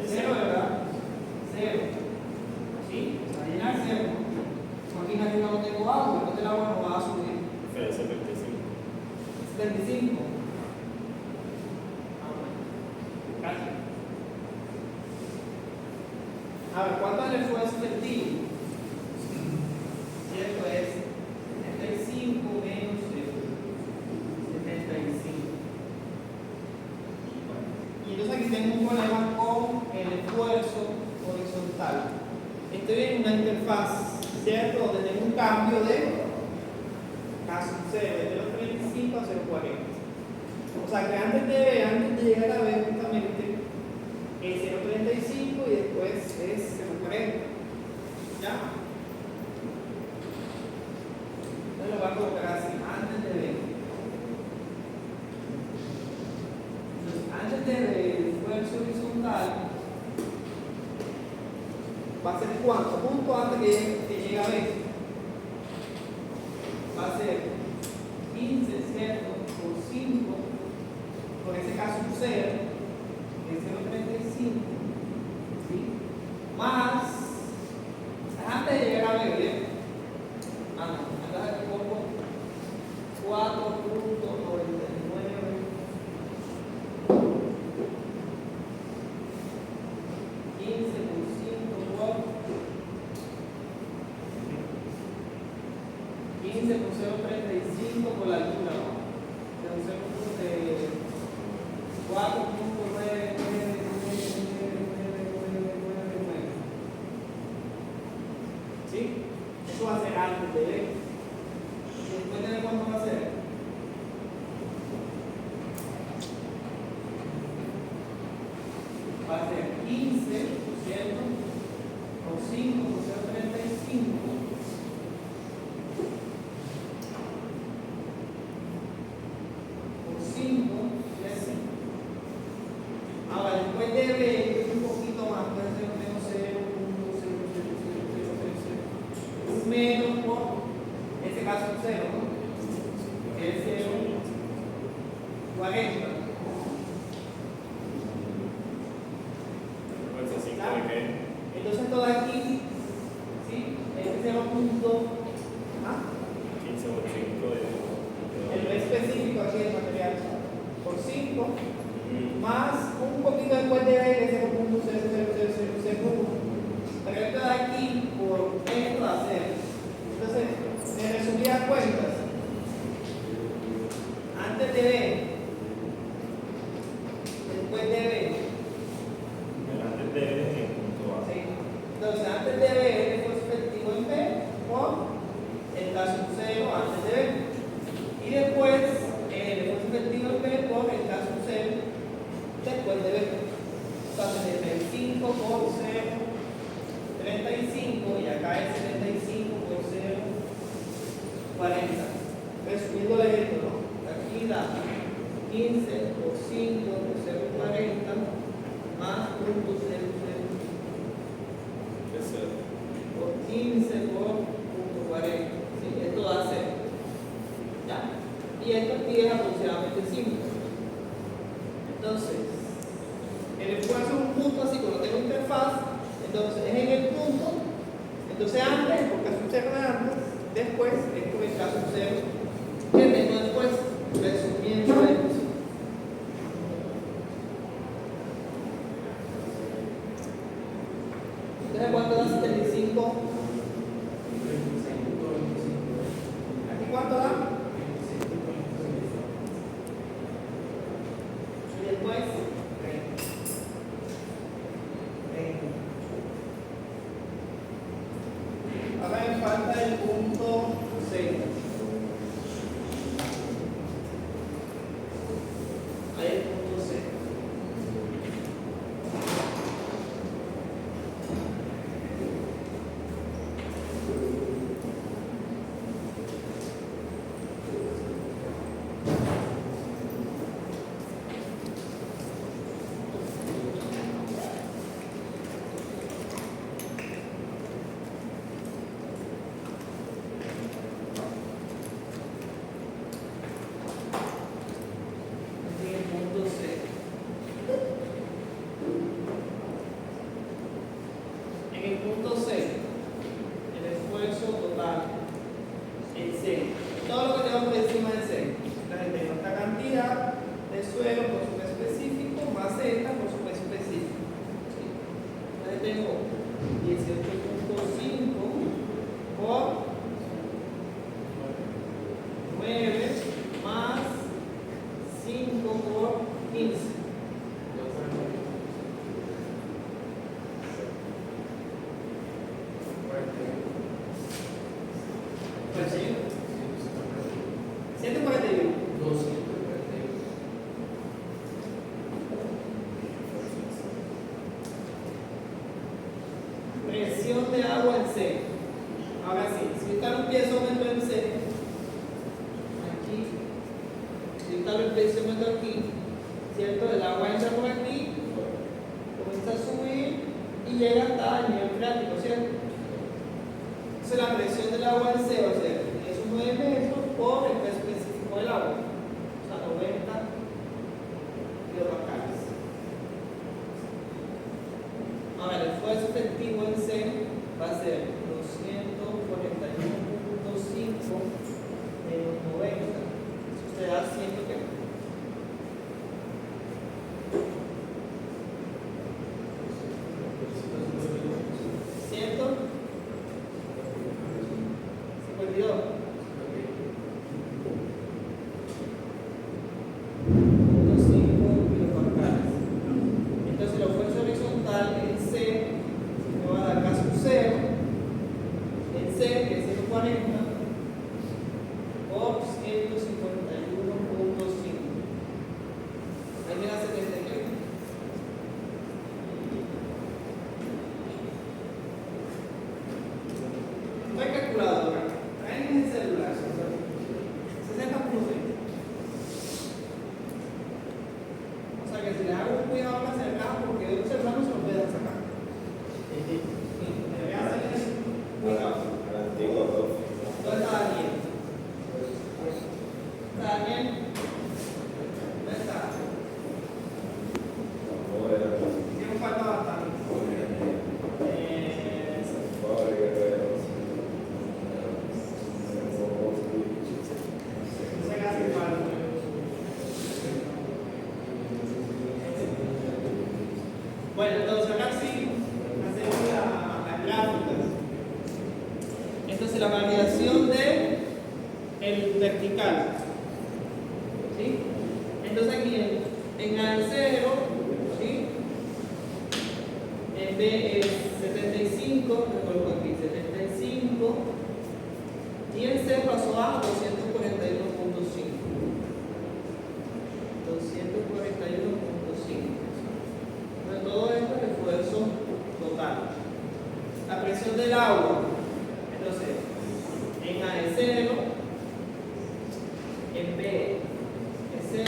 [SPEAKER 1] Cero, ¿verdad? Cero. ¿Sí? Se va a llenar cero. Aquí arriba no tengo agua, entonces el agua no va a subir.
[SPEAKER 2] 75.
[SPEAKER 1] 75. Casi. A ver, ¿cuánto es el esfuerzo efectivo? Cierto, es 75 menos 75. Y entonces aquí tengo un problema con el esfuerzo horizontal. Estoy en una interfaz, ¿cierto? Donde tengo un cambio de caso 0, de 0,35 a 0,40. O sea que antes de llegar a ver justamente es 0,35 y después es 0,40. ¿Ya? Entonces lo voy a colocar así, antes de ver. Entonces, antes de ver el esfuerzo horizontal, va a ser cuánto, justo antes que llegue a B. Va a ser 15, ¿cierto? Por 5, por ese caso 0, es 0,35, ¿sí? Más, antes de llegar a B, ¿bien? Acá aquí pongo 4,99 15, ¿cierto? Por 5 por 0,35. Por 5 y así. Ahora, después de B, un poquito más, puede ser menos 0,0000000. Un menos por, en este caso, un 0, ¿no? Que es 0,40. Entonces todo aquí, ¿sí? Este 0 punto, ¿ah?
[SPEAKER 2] 15 por 5
[SPEAKER 1] El específico aquí del material por 5 más un poquito después de B que es 0.00001. Pero esto de aquí por esto va a ser. Entonces, en resumidas cuentas, antes de B, después de B.
[SPEAKER 2] Antes de B es el punto A.
[SPEAKER 1] Sí. Entonces, antes de B, el esfuerzo efectivo en B, por el caso 0 antes de B. Y después, el esfuerzo efectivo en B, por el caso 0 después de B. Entonces, 75 por 0, 35, y acá es 75 por 0, 40. Resumiendo esto, ¿no? Aquí da 15 por 5 por 0, 40, más punto 0, 0. Por 15 por punto 40. ¿Sí? Esto da 0. ¿Ya? Y esto aquí es aproximadamente 5. Entonces, el esfuerzo es un punto así, cuando tengo interfaz, entonces es en el punto, entonces antes, porque es un 0 de antes, después es por el caso 0 que tengo después, resumiendo esto. Entonces, ¿cuánto da 75? ¿Aquí cuánto da? Y después, 30. Ahora me falta el punto 6. Ahí el punto 6. Presión de agua en C. Ahora sí, si está un piezómetro en C, aquí, si está el piezómetro aquí, ¿cierto? El agua entra por aquí, comienza a subir y llega hasta el nivel freático, ¿cierto? Entonces la presión del agua en C va a ser esos 9 metros por el peso específico del agua, o sea, 90 kilopascales. Ahora, el esfuerzo efectivo en C va a ser 241.5 menos 90. Usted da 100 que. ¿100? 52. con cuidado la cerrada porque de un cerrado se lo puede sacar. Debería hacer cuidado. ¿Dónde está Daniel? ¿Está Daniel? ¿Dónde está? ¿Quién falta bastante? No sé casi cuál. Bueno, entonces acá sí hacemos las gráficas. Entonces la variación de el vertical. ¿Sí? Entonces aquí en A0, ¿sí? En B es 75, me coloco aquí 75, y en C pasó a 241.5. 241.5. Bueno, todo esto es esfuerzo total. La presión del agua, entonces, en A es 0, en B es 0,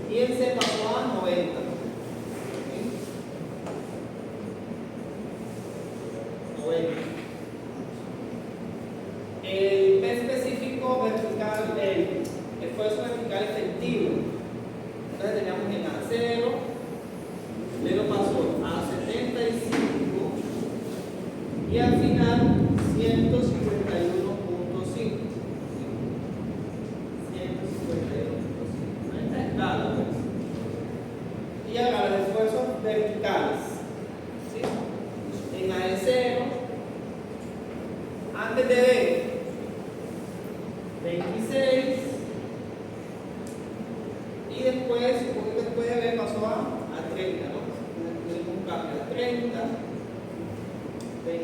[SPEAKER 1] y en C pasó a 90. ¿Sí? 90. El P específico vertical, el esfuerzo vertical efectivo. Entonces teníamos en A0, luego pasó a 75 y al final 151.5. 151.5. Ahí está claro. Y ahora los esfuerzos verticales. ¿Sí? En A0, antes de B, 26. Y después, un poquito después de B pasó a 30, ¿no? Tuvimos un cambio a 30, 26.25.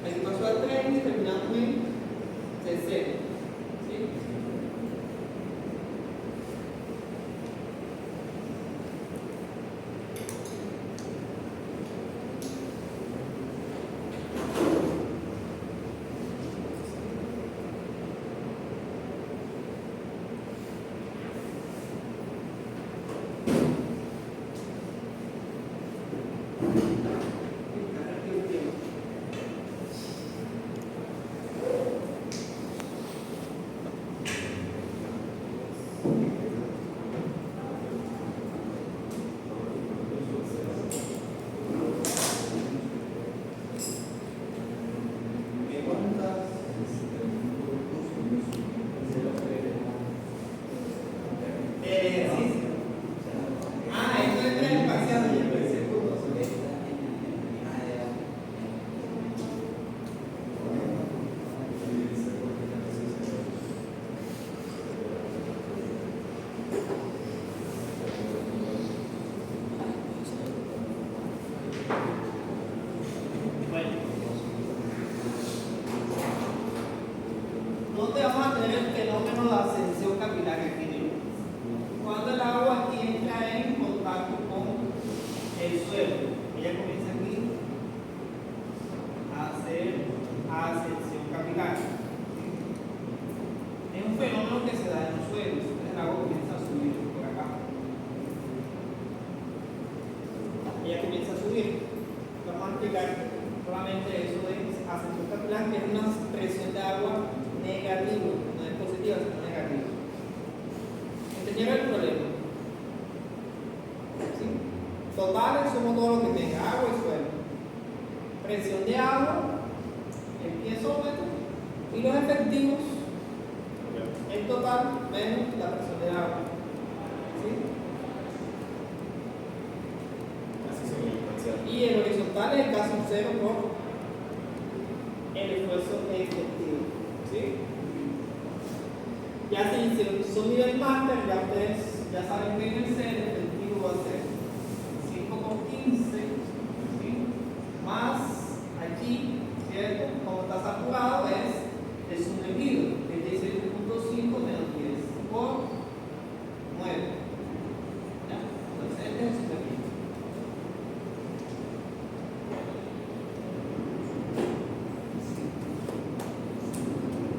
[SPEAKER 1] Aquí pasó a 30 y terminamos en 60. ¿Sí? ¿Dónde vamos a tener el fenómeno de ascensión capilar aquí? Cuando el agua aquí entra en contacto con el suelo, ella comienza aquí a hacer ascensión capilar. Es un fenómeno que se da en los suelos, entonces el agua comienza a subir por acá. Ella comienza a subir. Vamos a explicar solamente eso de ascensión capilar, que es una presión de agua negativa, no es positiva, sino negativa. ¿Entendieron el problema? ¿Sí? Totales somos todo lo que tenga agua y suelo. Presión de agua, el piezómetro, y los efectivos, el total menos la presión de agua. ¿Sí? Y el horizontal es casi un cero por el esfuerzo efectivo. ¿Sí? Ya si son nivel máster, ya ustedes ya saben que en el C el efectivo va a ser 5,15, ¿sí? Más aquí, ¿cierto? Como está saturado es sumergido, es 16.5 menos 10 por 9. ¿Ya? Entonces este es el sumergido.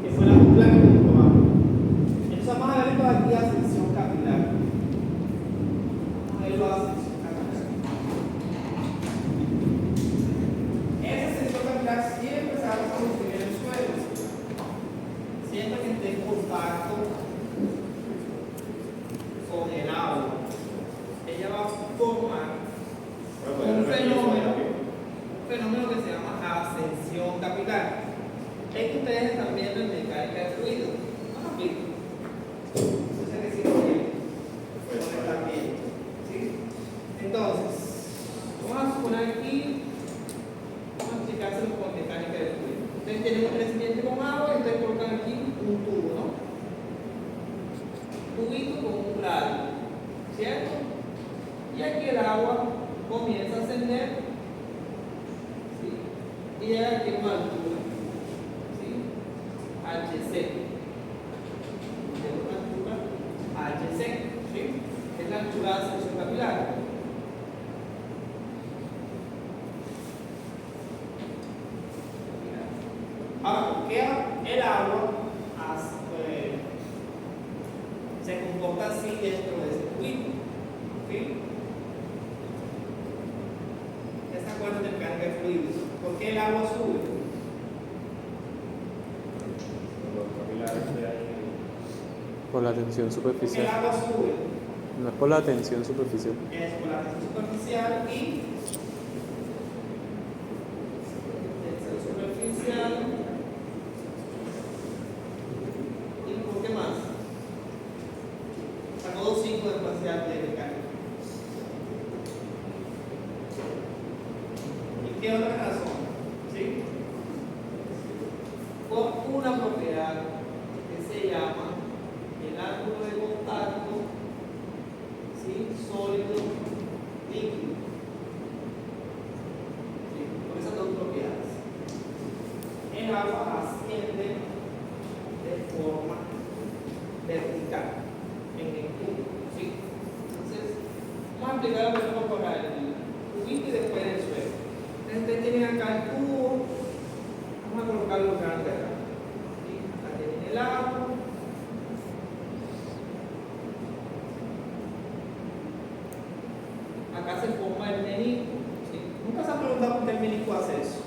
[SPEAKER 1] Que fue la cúpula que nos tomamos. Entonces vamos a ver esto aquí, ascensión capilar. con un radio, ¿cierto? Y aquí el agua comienza a ascender, ¿sí? Y llega aquí a una altura, ¿sí? HC. De una altura HC, ¿sí? Es la altura de ascensión capilar. Ahora, ¿por qué el agua se comporta así dentro de ese cubito? ¿Sí? ¿Ya se acuerdan de mecánica de fluidos? ¿Por qué el agua sube?
[SPEAKER 2] Los capilares que hay.
[SPEAKER 3] Por la tensión
[SPEAKER 1] ¿Por qué el
[SPEAKER 3] superficial.
[SPEAKER 1] agua sube?
[SPEAKER 3] No es por la tensión superficial.
[SPEAKER 1] Es por la tensión superficial y tensión superficial. ¿Y por qué más? Sacó 2.5 de capacidad de mecánica. ¿Y qué otra razón? ¿Sí? Por una propiedad que se llama el ángulo de contacto, ¿sí? Sólido líquido. ¿Sí? Por esas dos propiedades. El agua asciende de forma vertical en el cubo, ¿sí? Entonces, vamos a aplicar lo mismo para el cubito y después el suelo. Entonces, tienen acá el cubo, vamos a colocarlo grande acá. ¿Sí? Acá tienen el agua. Acá se forma el menisco, ¿sí? Nunca se ha preguntado por qué el menisco hace eso.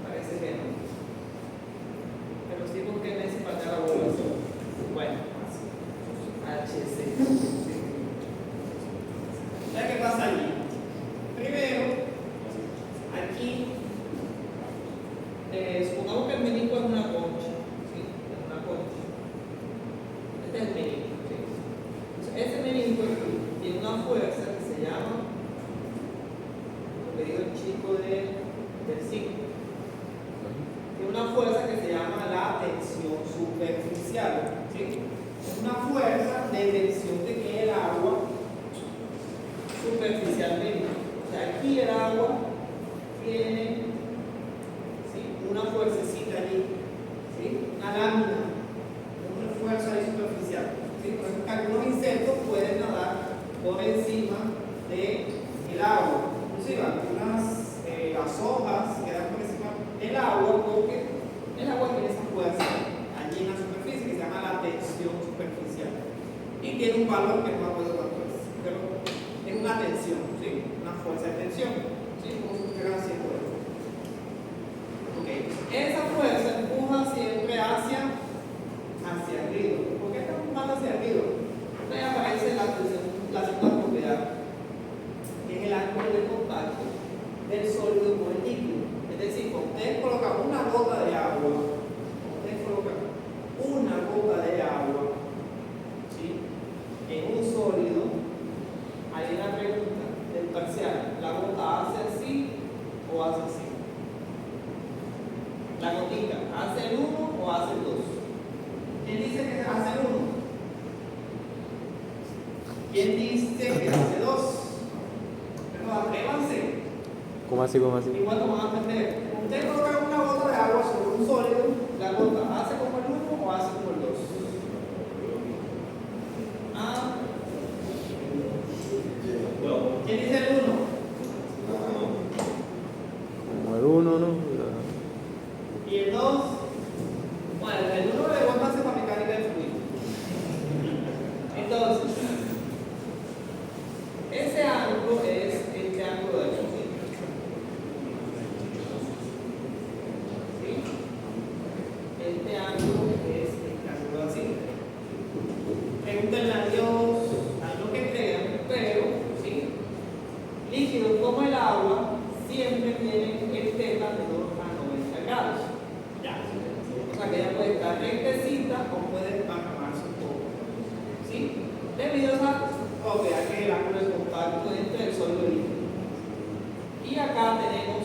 [SPEAKER 1] Parece que no. Pero sí porque necesita la bola. Bueno, HC. ¿Ya qué pasa allí? Primero, aquí, supongamos que el menisco es una concha. ¿Sí? Es una concha. Este es el menisco. ¿Sí? Entonces, ese menisco tiene una fuerza que se llama, lo que digo el chico del ciclo, tiene una fuerza que se llama la tensión superficial, ¿sí? Es una fuerza de tensión que tiene el agua superficialmente. O sea, aquí el agua tiene, ¿sí? Una fuercecita allí, ¿sí? Una lámina, una fuerza ahí superficial. ¿Sí? Por ejemplo, algunos insectos pueden nadar por encima del agua. Inclusive las hojas quedan por encima del agua porque el agua tiene esa fuerza allí en la superficie que se llama la tensión superficial. Y tiene un valor que no me acuerdo cuánto es, pero es una tensión, ¿sí? Una fuerza de tensión, ¿sí? Como si estuvieran haciendo eso. Okay. Esa fuerza empuja siempre hacia arriba. ¿Por qué está empujando hacia arriba? Ahí aparece la segunda propiedad, que es el ángulo de contacto del sólido con el líquido. Es decir, cuando ustedes colocan una gota de agua, ¿sí? En un sólido, hay una pregunta del parcial: ¿la gota hace así o hace así? La gotita, ¿hace el 1 o hace el 2? ¿Quién dice que hace el 1? ¿Quién dice que hace 2? Pero atrévanse.
[SPEAKER 3] ¿Cómo así? ¿Cómo así?
[SPEAKER 1] Igual lo van a aprender. Ustedes colocan una gota de agua sobre un sólido, la gota hace como el 1 o hace como el 2. ¿Ah? ¿Quién dice el 1?
[SPEAKER 3] Como el 1, ¿no?
[SPEAKER 1] ¿Y el 2? Bueno, el 1 de gota hace para mecánica de fluido. Entonces, ese ángulo es este ángulo de aquí. ¿Sí? Este ángulo es este ángulo así. Pregúntenle a Dios, a lo que crean, pero, ¿sí? Líquidos como el agua siempre tienen el θ menor a 90 grados. Ya. O sea que ella puede estar rectecita o puede bajarse un poco. ¿Sí? Debido a esa propiedad que es el ángulo de contacto entre el sólido y el líquido. Y acá tenemos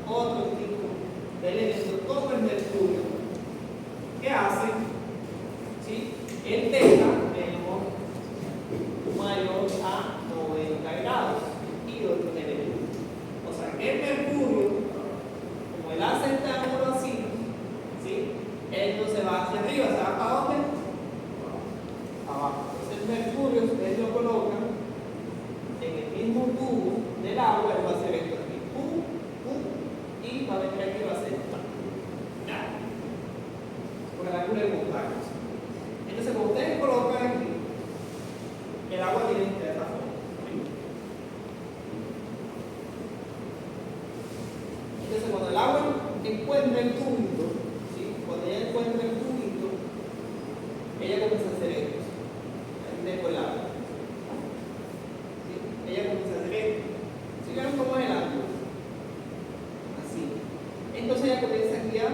[SPEAKER 1] otro tipo de elementos como el mercurio, que hace, ¿sí? El θ arriba se va para dónde? Abajo. Entonces el mercurio, ustedes lo colocan en el mismo tubo del agua, él va a hacer esto aquí. Y va a venir aquí y va a hacer esto. Ya. Porque la cura es contacto. Entonces, cuando ustedes colocan aquí, el agua tiene que esta forma. Entonces, cuando el agua encuentra el tubito, ¿sí? Cuando ella encuentra el tubito, ella comienza a hacer esto. Ahí tengo el agua. ¿Sí? Ella comienza a hacer esto. ¿Sí vieron cómo es el ángulo? Así. Entonces ella comienza aquí a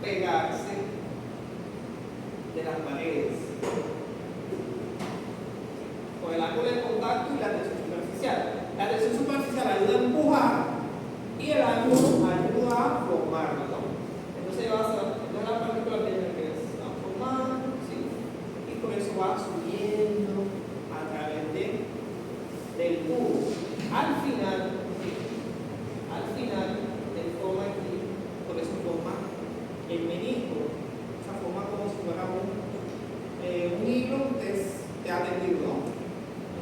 [SPEAKER 1] pegarse de las paredes. Con el ángulo de contacto y la tensión superficial. La tensión superficial ayuda a empujar y el ángulo ayuda a formarlo, ¿no? Entonces la partícula tiene que estar formando, ¿sí? Y por eso va subiendo a través del tubo. Al final, él forma aquí, por eso forma el menisco. O sea, forma como si fuera un hilo de atendido, ¿no?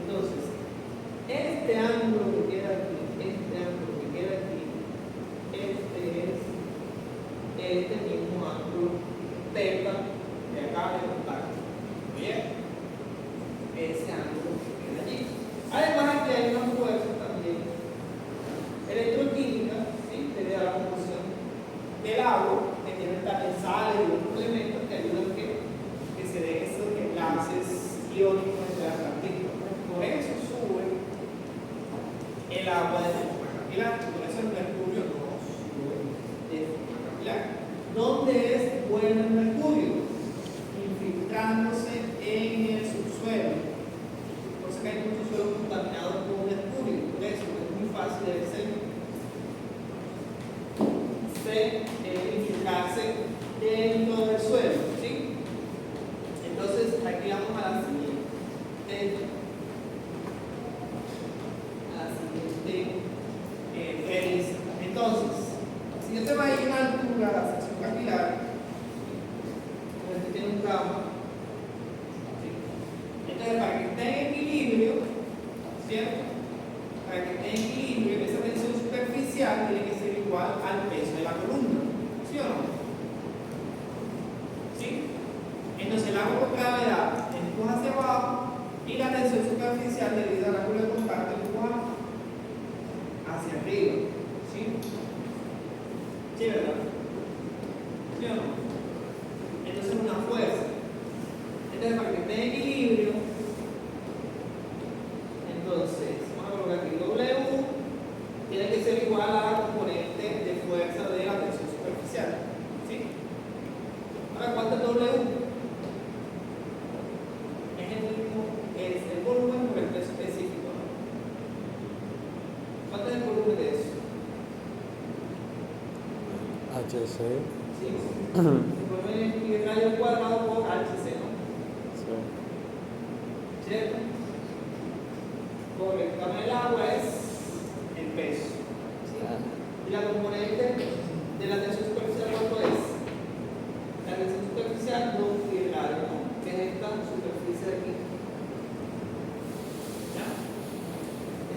[SPEAKER 1] Entonces, este ángulo que queda aquí, es este mismo ángulo delta de acá de contacto. Bien, ese ángulo que queda allí. Además, aquí hay una fuerza también electroquímica, ¿sí? Debido a la composición del agua, que tiene también sales y otros elementos que ayudan a que se den esos enlaces iónicos entre las partículas. Por eso sube el agua de forma capilar, por eso el mercurio no sube de forma capilar. ¿Dónde es bueno el mercurio? Infiltrándose en el subsuelo. Por eso que hay muchos suelos contaminados con mercurio, por eso es muy fácil de infiltrarse dentro del suelo, ¿sí? Entonces aquí vamos a la siguiente premisa. Entonces, si yo te voy a ir a una altura de la sección capilar, este tiene un gamma, ¿sí? Entonces para que esté en equilibrio, ¿cierto? Para que esté en equilibrio, esa tensión superficial tiene que ser igual al peso de la columna, ¿sí o no? ¿Sí? Entonces el agua por gravedad empuja hacia abajo y la tensión superficial debido al ángulo de contacto empuja hacia arriba, ¿sí? ¿Sí, verdad? ¿Sí o no? Entonces una fuerza. Entonces para que esté en equilibrio, entonces vamos a colocar aquí W tiene que ser igual a la componente de fuerza de la tensión superficial, ¿sí? Ahora, ¿cuánto es W? Es el volumen por el peso específico, ¿no? ¿Cuánto es el volumen de eso?
[SPEAKER 3] HC.
[SPEAKER 1] Sí. El volumen es pi radio al cuadrado por HC, ¿no?
[SPEAKER 3] Sí.
[SPEAKER 1] ¿Cierto? Porque el tamaño del agua es el peso. ¿Sí? Y la componente de la tensión superficial, ¿cuánto es? La tensión superficial 2 pi radio, ¿no? Que es esta superficie de aquí. ¿Ya?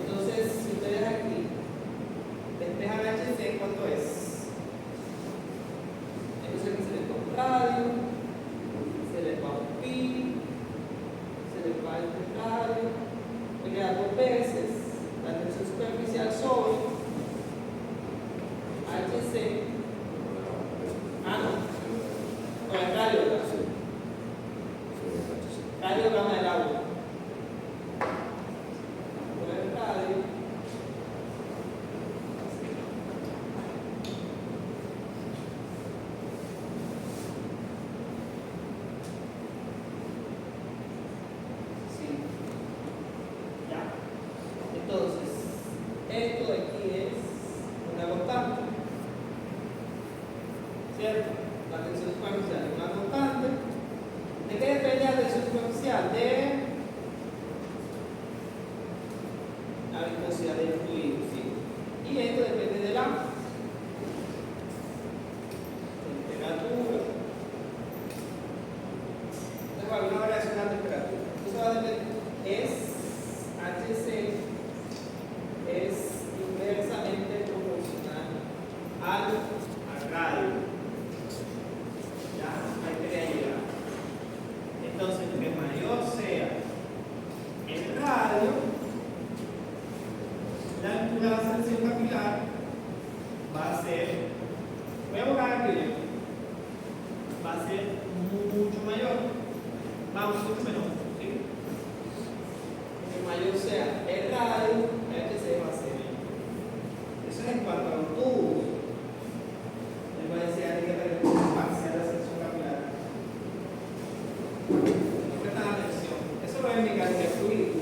[SPEAKER 1] Entonces, si ustedes aquí despejan HC, ¿cuánto es? Entonces aquí se les va un radio, se les va un pi, se les va el radio, me queda 2 veces la tensión superficial sobre HC. Ah, no. Con el radio, ¿verdad? Radio gamma del agua. Con el radio. Sí. Ya. Entonces, esto de aquí es una constante. ¿Cierto? La tensión superficial es una constante. ¿De qué depende la tensión superficial? De la viscosidad del fluido, ¿sí? Y esto depende de la temperatura para una variación de la temperatura. Eso va a depender, HC es inversamente proporcional al radio. Ya, ahí quería llegar. Entonces, entre mayor sea el radio, la altura de la sección capilar va a ser, voy a borrar aquí, va a ser mucho mayor, mucho menor, ¿sí? Entre mayor sea el radio, HC va a ser menor. Eso es en cuanto a los tubos. Les voy a decir a ti que tenemos un parcial de la sección capilar. No prestan atención. Eso lo es mecánica fluida.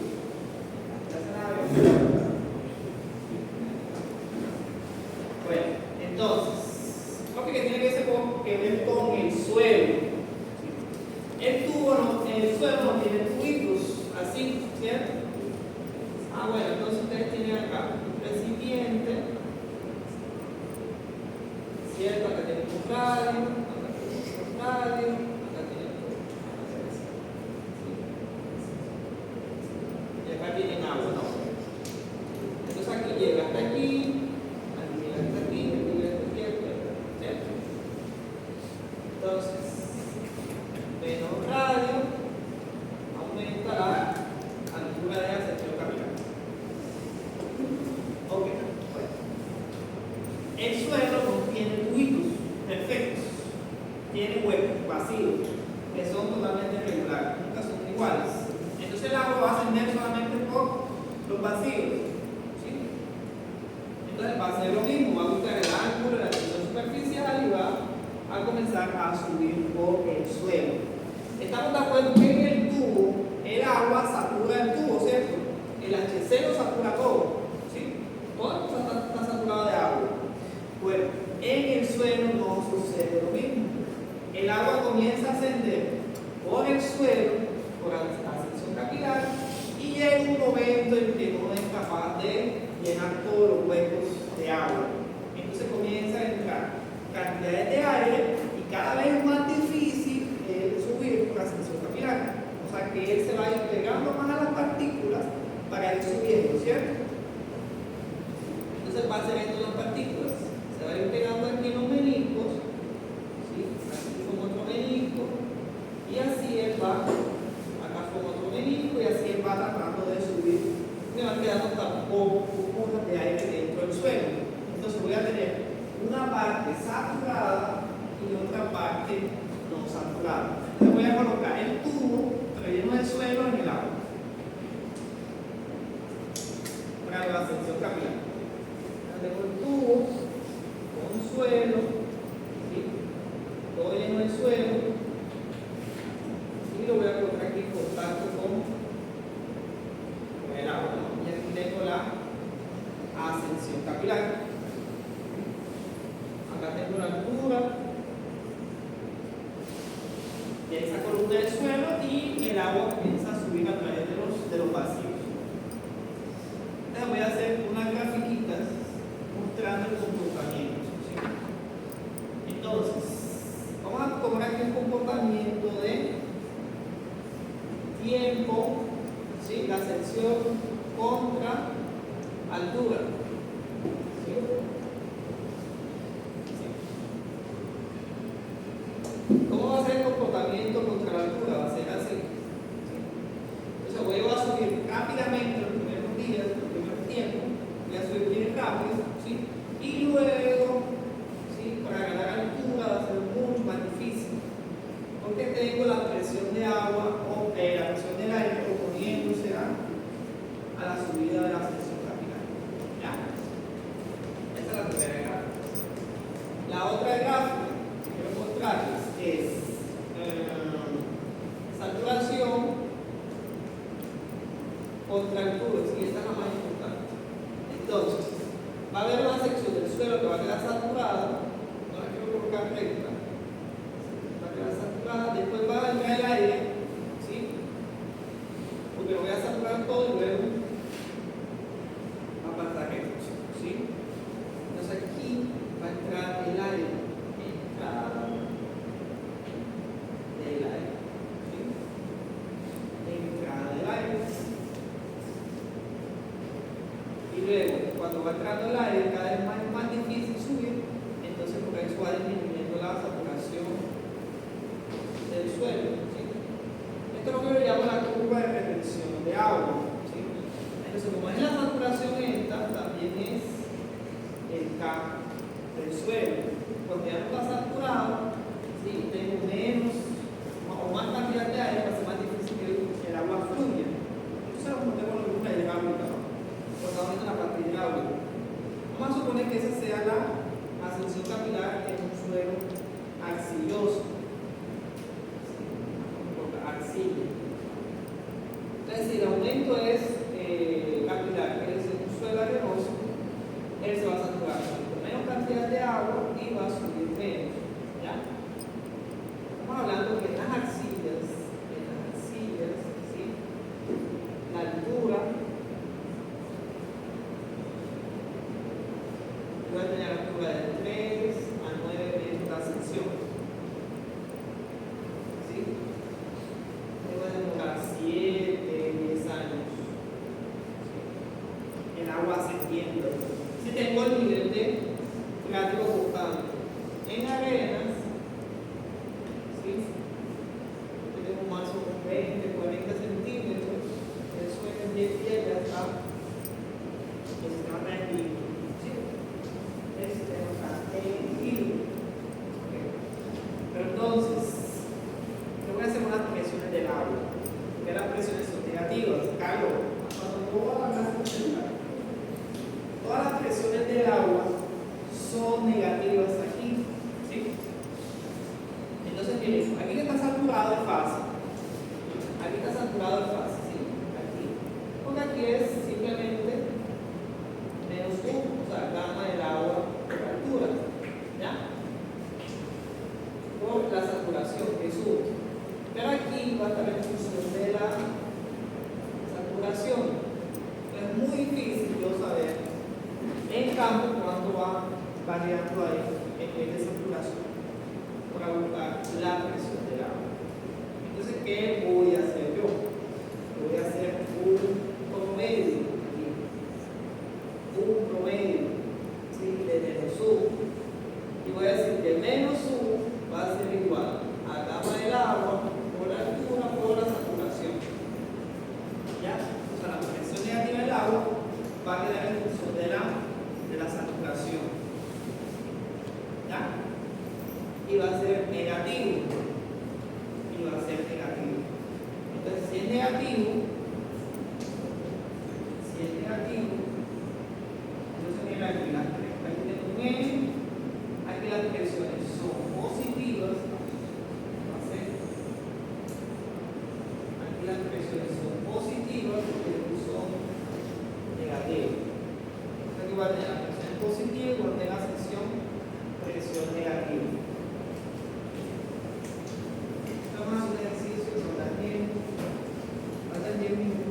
[SPEAKER 1] Ya se la veo. Bueno, entonces, lo que tiene que ver con el suelo. El tubo no, el suelo no tiene tubitos así, ¿cierto? Bueno, entonces ustedes tienen acá un recipiente, ¿cierto? Acá tienen un radio, acá tienen otro radio, acá tienen otro. Y acá tienen agua, ¿no? Entonces aquí llega hasta aquí, aquí llega hasta aquí, aquí llega hasta aquí, ¿cierto? Entonces, menos radio aumenta la altura de la sección capilar. Ok, bueno. El suelo no tiene tubitos perfectos, tiene huecos vacíos que son totalmente irregulares, nunca son iguales. Entonces el agua va a ascender solamente por los vacíos, ¿sí? Entonces va a ser lo mismo, va a buscar el ángulo de la tensión superficial y va a comenzar a subir por el suelo. Estamos de acuerdo que en el tubo el agua satura el tubo, ¿cierto? El HC lo satura todo, ¿sí? Toda la cosa está saturada de agua. Bueno, en el suelo no sucede lo mismo. El agua comienza a ascender por el suelo, por la ascensión capilar, y llega un momento en que no es capaz de llenar todos los huecos de agua. Entonces comienza a entrar cantidades de aire y cada vez es más difícil subir por la ascensión capilar. O sea que él se va a ir pegando más a las partículas para ir subiendo, ¿cierto? Entonces va a hacer esto en las partículas. Se va a ir pegando aquí en los meniscos, ¿sí? Aquí con otro menisco, y así él va, acá con otro menisco, y así él va tratando de subir. Me van quedando tampoco burbujas de aire dentro del suelo. Entonces voy a tener una parte saturada y otra parte no saturada. Entonces voy a colocar el tubo relleno de suelo en el agua para la ascensión capilar. Tengo el tubo con suelo, ¿sí? Todo lleno de suelo, y lo voy a colocar aquí en contacto con el agua, ¿no? Y aquí tengo la ascensión capilar. Acá tengo la altura de esa columna del suelo y el agua comienza a subir a través de los vacíos. Entonces voy a hacer unas grafiquitas mostrando el comportamiento, ¿sí? Entonces, vamos a tomar aquí un comportamiento de tiempo, ¿sí? La sección contra altura, ¿sí? ¿Cómo va a ser el comportamiento contra la altura? Va a ser así, ¿sí? Entonces voy a subir rápidamente los primeros días, los primeros tiempos, voy a subir bien rápido, ¿sí? Y luego, ¿sí? Para ganar altura va a ser mucho más difícil, porque tengo la presión de agua o la presión del aire oponiéndose a la subida de la sección capilar. ¿Ya? Esa es la primera gráfica. La otra gráfica que quiero mostrarles es saturación contra altura, y esta es la más importante. Entonces, va a haber una sección del suelo que va a quedar saturada, no la quiero colocar recta, va a quedar saturada, después va a entrar el aire, ¿sí? Porque lo voy a saturar todo y luego va a pasar esto, ¿sí? Entonces aquí va a entrar el aire, entrada del aire, ¿sí? va entrando el aire, cada vez más difícil subir, entonces por eso va disminuyendo la saturación del suelo. ¿Sí? Esto es lo que le llamo la curva de retención de agua. ¿Sí? Entonces, como es la saturación esta, también es el K del suelo. Cuando ya no está saturado, ¿sí? Tengo menos o más cantidad de aire, va a ser más difícil que el agua fluya. Entonces, como tengo la curva hidráulica, ¿no? Porque aumenta la parte hidráulica. Vamos a suponer que esa sea la ascensión capilar en un suelo arcilloso. Arcilla. Entonces, si el aumento es capilar, que es en un suelo arenoso, él se va a saturar con menos cantidad de agua y va a subir menos. ¿Ya? Estamos hablando que en las arcillas, ¿sí? La altura voy a tener la altura de 3 a 9 metros de ascensión. ¿Sí? Debo demorar 7, 10 años. ¿Sí? El agua ascendiendo. Si tengo el nivel de freático constante. En arenas, ¿sí? Tenemos más o menos 20, 40 centímetros. Eso en 10 días ya está. El sistema está en equilibrio. ¿Sí? El sistema está en equilibrio. ¿Okay? Pero entonces, yo voy a hacer unas presiones del agua. Que las presiones son negativas, calor. Todas las presiones del agua son negativas aquí. ¿Sí? Entonces, miren, aquí que está saturado es fácil. Aquí está saturado es fácil, ¿sí? Aquí. Porque aquí es simplemente menos 1, o sea, gama del agua por altura. ¿Ya? Por la saturación que sube. Pero aquí va a estar en función de la saturación. Es muy difícil yo saber en campo cuánto va variando ahí en nivel de saturación para buscar la presión del agua. Entonces, ¿qué voy a hacer yo? Voy a hacer un promedio, ¿sí? De menos 1. Y voy a decir que menos 1 va a ser igual a gama del agua por la altura por la saturación. ¿Ya? O sea, la presión negativa del agua va a quedar en función de la saturación. ¿Ya? Y va a ser negativo. Entonces, si es negativo, entonces mira aquí las tres. Aquí tengo un N, aquí las presiones son positivas. Aquí las presiones son positivas porque aquí son negativas. Aquí va a tener la presión positiva y cuando tenga sección, presión negativa. Vamos a hacer un ejercicio que faltan 10 minutos.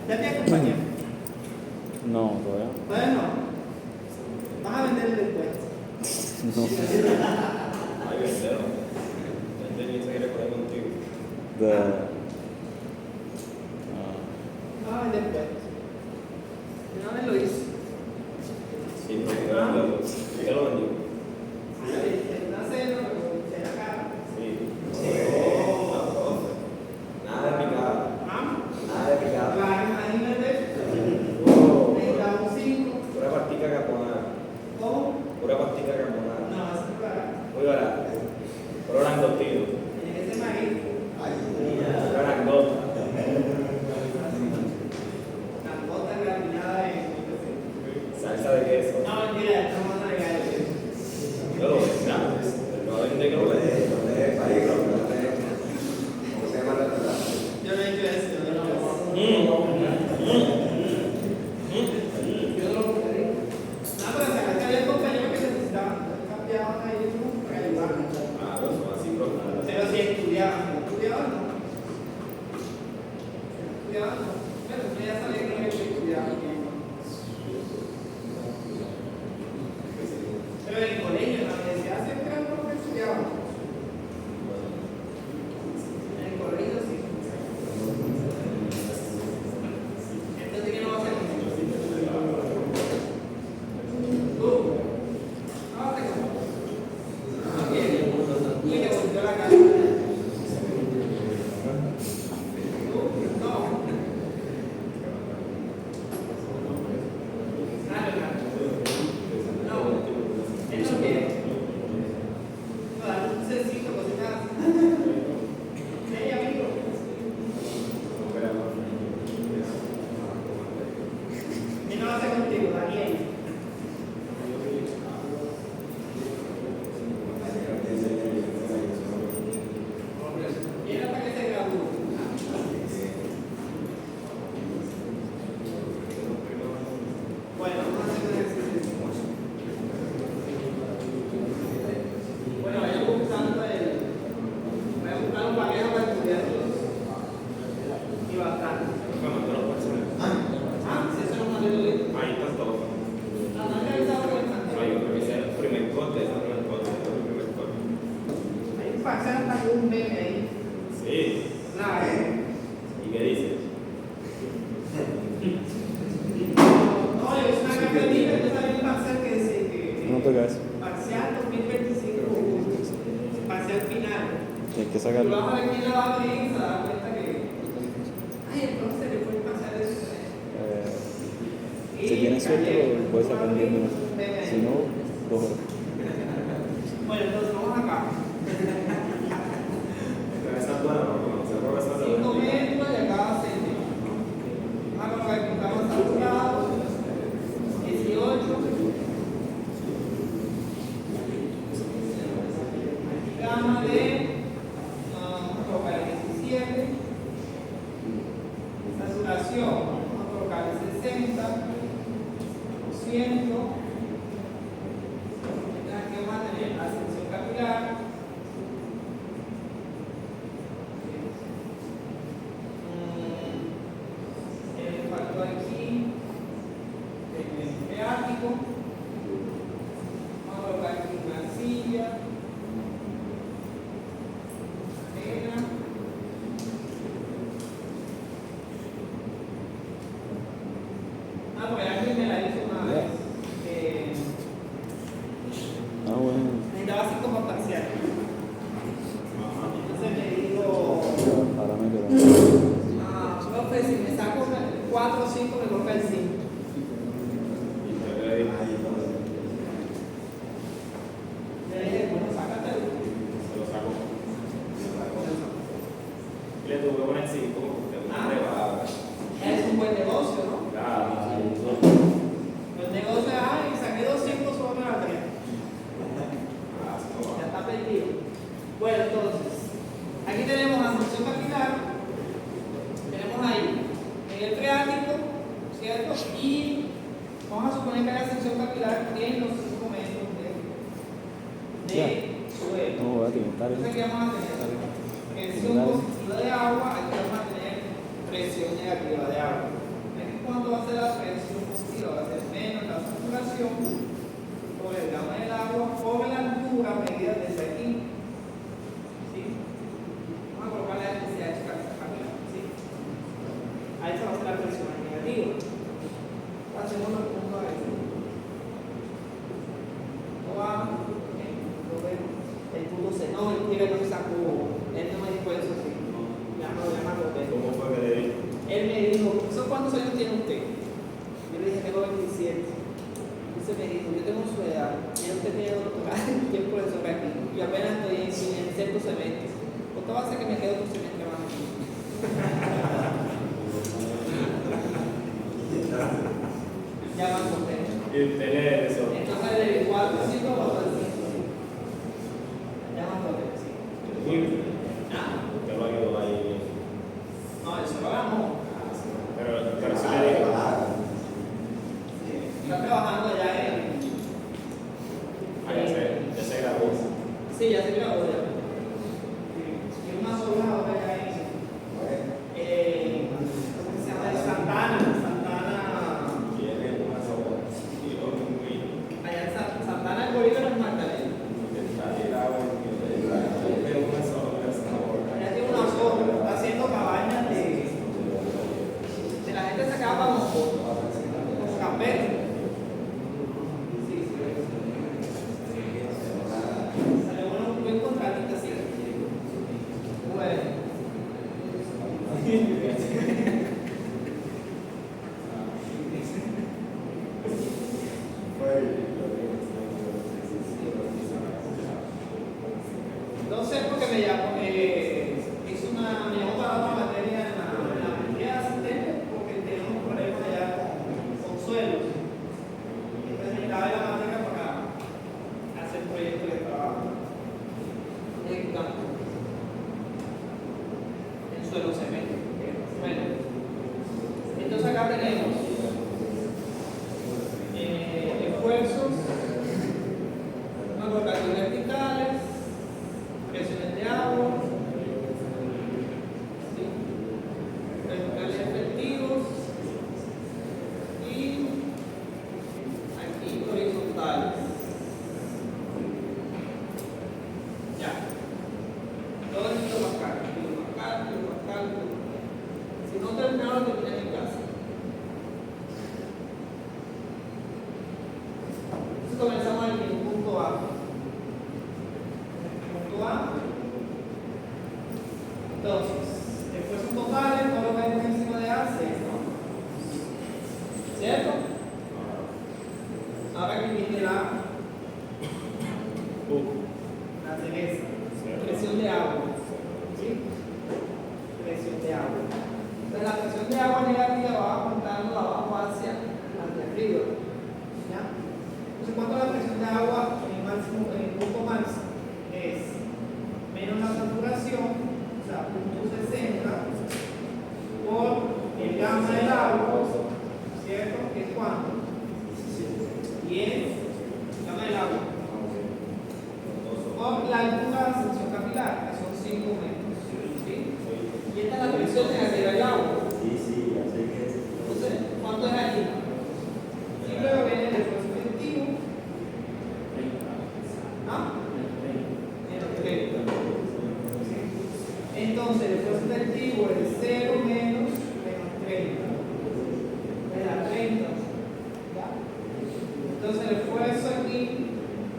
[SPEAKER 1] ¿Ya te acompañé?
[SPEAKER 3] No, todavía.
[SPEAKER 1] Todavía no. Vas a vender después.
[SPEAKER 3] No.
[SPEAKER 2] Ay, vendero. Este ni se quiere poner contigo.
[SPEAKER 3] The
[SPEAKER 1] Ah, después. Una vez lo hice.
[SPEAKER 2] Sí, porque lo vendí. Sí. Nada de picada. Nada de picada. Pura pastica carbonada. Pura pastica carbonada. Muy barata. Puro langostino. Pura langosta. Salsa de queso. Yo lo vendo. No vende que lo vende.
[SPEAKER 1] Yo no he hecho eso, yo no lo he Yo no lo compré. No, pero se me había compañeros que necesitaban, cambiaban ahí para ayudarme.
[SPEAKER 2] Claro, son así profundas.
[SPEAKER 1] Pero si estudiaban, no. Estudiaban, no. Pero usted ya sabía que no había que estudiar. Pero en el colegio, en la universidad, siempre eran los que estudiaban. En el colegio, sí. Entonces, ¿qué no va a hacer? Tú. No, te como. No quiere. Y le volvió la cara. Bueno, vamos a hacer un ejercicio. Bueno, voy a buscar un paquete para estudiarlos. Y bastante. Si eso no es un libro.
[SPEAKER 2] Ahí están todos.
[SPEAKER 1] No he revisado por el mantel.
[SPEAKER 2] Ahí revisé el primer corte, ese primer corte, ese primer corte.
[SPEAKER 1] Hay un paquete hasta un meme ahí.
[SPEAKER 2] Sí.
[SPEAKER 1] Nada,
[SPEAKER 2] ¿Y qué dices?
[SPEAKER 1] No, yo hice una carpetita y yo sabía un parcial que dice que.
[SPEAKER 3] no toca eso.
[SPEAKER 1] Parcial 2025. Parcial final.
[SPEAKER 3] Tienes que
[SPEAKER 1] Tú
[SPEAKER 3] sacarlo.
[SPEAKER 1] vas a ver quién la va a abrir y se da cuenta que. Ay, entonces le fue el parcial de eso.
[SPEAKER 3] Si tienes suerte, lo puedes sacar 10 minutos. Si no, 2 horas.
[SPEAKER 1] Bueno, entonces vamos acá.
[SPEAKER 2] Esa es buena, ¿no? Esa profesora de
[SPEAKER 1] 5 metros de cada centímetro. Vamos a ver, estamos saturados. 18. Gama de. Vamos a colocar 17. Saturación. Vamos a colocar 60%. Aquí vamos a tener ascensión capilar. El factor aquí el freático. Vamos a colocar aquí una silla. Cadena. Porque alguien me la hizo una vez.
[SPEAKER 3] Bueno.
[SPEAKER 1] Necesitaba 5 para parcial. Entonces me dijo.
[SPEAKER 3] Ahora me quedo.
[SPEAKER 1] Profe, si me saco 4 o 5, me coloca el 5. Le dije, bueno, sácatelo.
[SPEAKER 2] Se lo saco. Le tuve que poner 5
[SPEAKER 1] Es un buen negocio, ¿no?
[SPEAKER 2] Claro,
[SPEAKER 1] El negocio es, saqué 200 sobre la 3. Ya está perdido. Bueno, entonces, aquí tenemos ascensión capilar. Tenemos ahí en el freático, ¿cierto? Y vamos a suponer que hay ascensión capilar en los 5 metros de suelo.
[SPEAKER 3] No, voy a tentar.
[SPEAKER 1] Entonces, aquí vamos a tener presión positiva de agua, aquí vamos a tener presión negativa de agua. Aquí, ¿cuánto va a ser la presión positiva? Va a ser menos la saturación por el gamma del agua por la altura medida desde aquí. ¿Sí? Vamos a colocar la SPH puse, no, él quiere que sea cubo. Él no me dijo eso así. Llama Roberto.
[SPEAKER 2] ¿Cómo fue que le dijo?
[SPEAKER 1] Él me dijo, ¿eso cuántos años tiene usted? Yo le dije, tengo 27. Entonces me dijo, yo tengo su edad, ya usted tiene doctorado, yo soy profesor aquí. Yo apenas estoy en cierto semestre. ¿Cuánto va a ser que me quede otro semestre más aquí? Ya va a comer.
[SPEAKER 2] Y tener eso.
[SPEAKER 1] Entonces de 4 a 5 va a ser 5. Ya va a comer, sí. Ah,
[SPEAKER 2] Usted lo ayudó ahí.
[SPEAKER 1] no, eso lo hagamos.
[SPEAKER 2] Pero sí le dijo.
[SPEAKER 1] Está trabajando allá en.
[SPEAKER 2] Ya se graduó.
[SPEAKER 1] Sí, ya se graduó ya. Tiene una sola ahora ya en. ¿Cómo se llama? En Santana.
[SPEAKER 2] Tiene una sola. Y lo muy.
[SPEAKER 1] Allá en Santana, el Bolívar en Magdalena.
[SPEAKER 2] Está tirado en pero una sola.
[SPEAKER 1] Allá tiene una sola. Está haciendo cabañas de la gente se acaba como camperos. Salió un buen contratista así. Bueno. No sé por qué me llamó, me llamó para otra materia en la maestría de asistente porque tenemos problemas allá con suelos. Entonces necesitaba la materia para hacer proyectos de trabajo ejecutando en suelo cemento. Bueno, entonces acá tenemos esfuerzos, colocaciones verticales, presiones de agua, ¿sí? Verticales efectivos y aquí horizontales. Ya. Todo esto kilopascal. Si no terminaron, terminan en casa. Entonces comenzamos en el punto A. Punto A. Entonces, esfuerzos totales, todo lo que hay encima de A, 6, ¿no? ¿Cierto? Ahora que viene la cereza. Presión de agua. ¿Sí? Presión de agua. Entonces la presión de agua negativa va apuntando abajo hacia arriba. ¿Ya? Entonces, ¿cuánto es la presión de agua en el punto máximo? Es menos la saturación, o sea, punto 60, por el gamma del agua, ¿cierto? ¿Que es cuánto? 10 gamma del agua. Por la altura de la sección capilar, que son 5 metros. ¿Sí? Y esta es la presión negativa del agua. Entonces, ¿cuánto es allí? Y luego viene el esfuerzo efectivo. ¿Ah? Menos 30. Entonces, el esfuerzo efectivo es 0 menos 30. Me da 30. ¿Ya? Entonces, el esfuerzo aquí,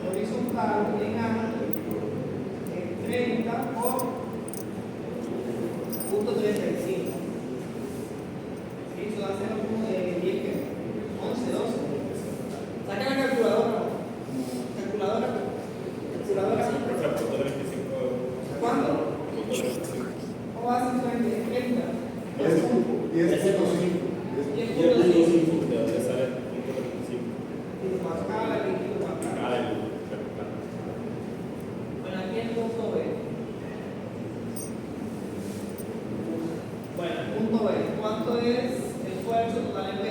[SPEAKER 1] horizontal, en A, es 30 por punto 35. ¿Sí? Eso va a ser un 10, 11, 12. Saca la calculadora. Calculadora. Calculadora. ¿Cuánto? ¿Cómo va a ser 30?
[SPEAKER 4] 10.5.
[SPEAKER 1] 10.5.
[SPEAKER 2] ¿De dónde sale el punto 35?
[SPEAKER 1] Pascal, aquí kilopascal.
[SPEAKER 2] Ah, el
[SPEAKER 1] Bueno, aquí el punto B. Bueno, el punto B. ¿Cuánto es el esfuerzo total en B?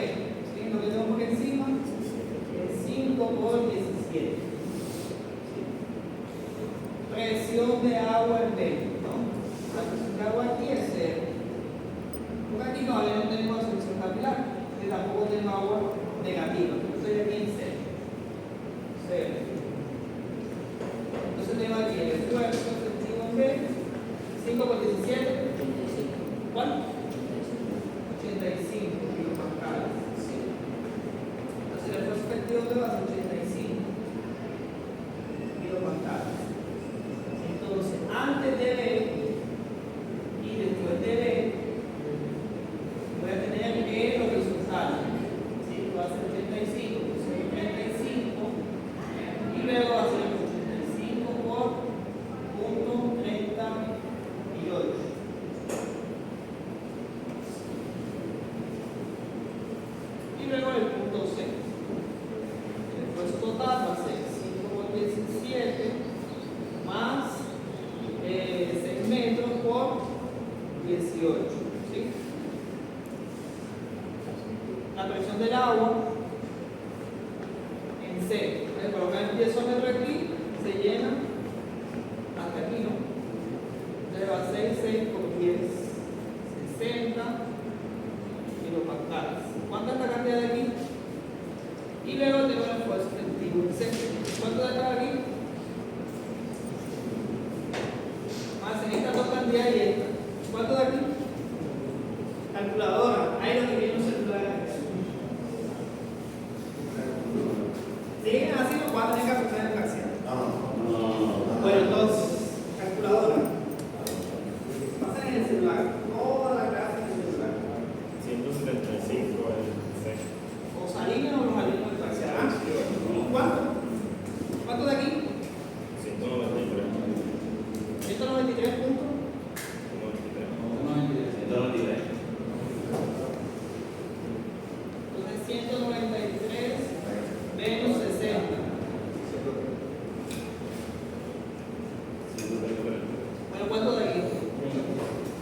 [SPEAKER 1] ¿Sí? Lo que tengo por encima es 5 por 17. ¿Sí? Presión de agua en B, ¿no? La presión de agua aquí es 0. Porque aquí todavía no tenemos la solución capilar, y tampoco tenemos agua negativa. Entonces aquí en 0. 0. Entonces tengo aquí el esfuerzo efectivo en B, 5 por 17. ¿Cuánto? 85 kilopascales. Entonces el esfuerzo efectivo en B va a ser 85 kilopascales. luego va a ser 85 por punto 38. Y luego el punto C. El esfuerzo total va a ser 5 por 17 más 6 metros por 18. ¿Sí? La presión del agua en C. Entonces, colocar el piezómetro aquí, se llena hasta aquí, ¿no? Entonces va a ser 6 por 10, 60 kilopascales. ¿Cuánto es esta cantidad de aquí? Y luego tengo el esfuerzo efectivo en C. ¿Cuánto de acá de aquí? Más en estas dos cantidades y esta. ¿Cuánto de aquí? Calculadora. Ahí lo que viene un celular. ¿Siguen así o van a tener que aplicar el parcial? Bueno, entonces, calculadora. Pasan en el celular. Toda la clase en el celular.
[SPEAKER 2] 175 el C.
[SPEAKER 1] O salina o no salina del parcial. ¿Ah? ¿Cuánto? ¿Cuánto de aquí?
[SPEAKER 2] 193.
[SPEAKER 1] 193 puntos.
[SPEAKER 2] 93.
[SPEAKER 1] Entonces 193 menos 60. Bueno, ¿cuánto de aquí?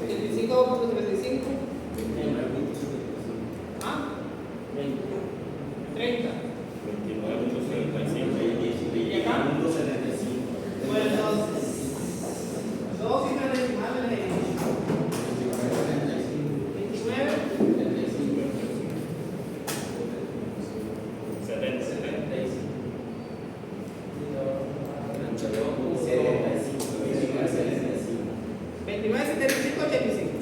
[SPEAKER 1] 25.35. ¿Ah? 30.
[SPEAKER 2] 29.75.
[SPEAKER 1] ¿Y acá? Bueno, entonces, dos cifras decimales en 29. 29, 75, 85.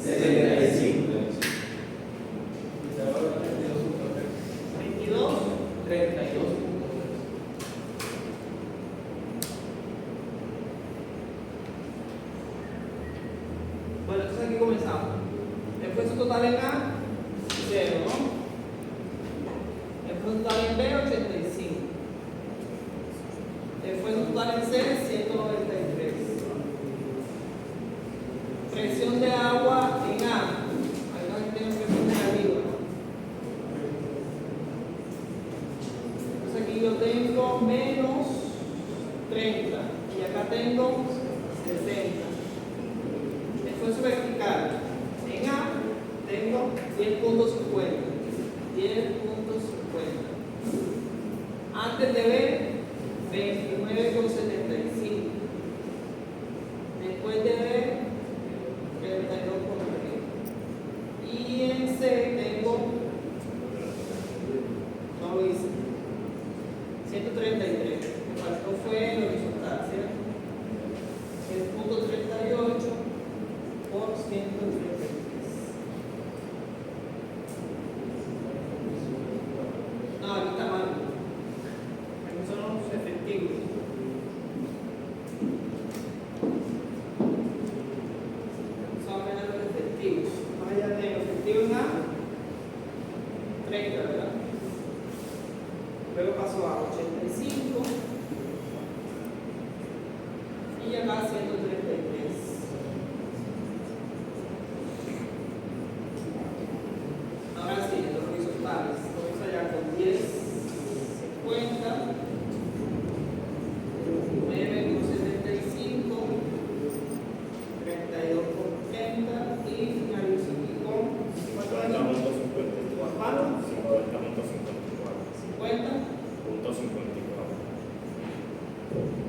[SPEAKER 1] 22, 32. Bueno, entonces aquí comenzamos. El esfuerzo total en A, 0, ¿no? El esfuerzo total en B, 85. El esfuerzo total en C, 193. Presión de agua en A. Ahí no tengo presión negativa, ¿no? Entonces aquí yo tengo menos 30 y acá tengo 60. Esfuerzo vertical. En A tengo 10.50. 10.50. Antes de B, 29.75. Después de B, 32.3. Y en C tengo, no lo hice, 133. Me faltó fue el horizontal, ¿cierto? El punto 38 por 133. No, aquí está mal. Aquí son los efectivos. Son apenas los efectivos. Ahora ya tengo efectivo en A, 30, ¿verdad? Luego paso a 85 y acá 133. Ahora sí, los horizontales. Vamos allá con 10, 50, 9.75, 32 por 30 y finalizo aquí con 50.
[SPEAKER 2] 50.54.
[SPEAKER 1] 50.
[SPEAKER 2] 50.54.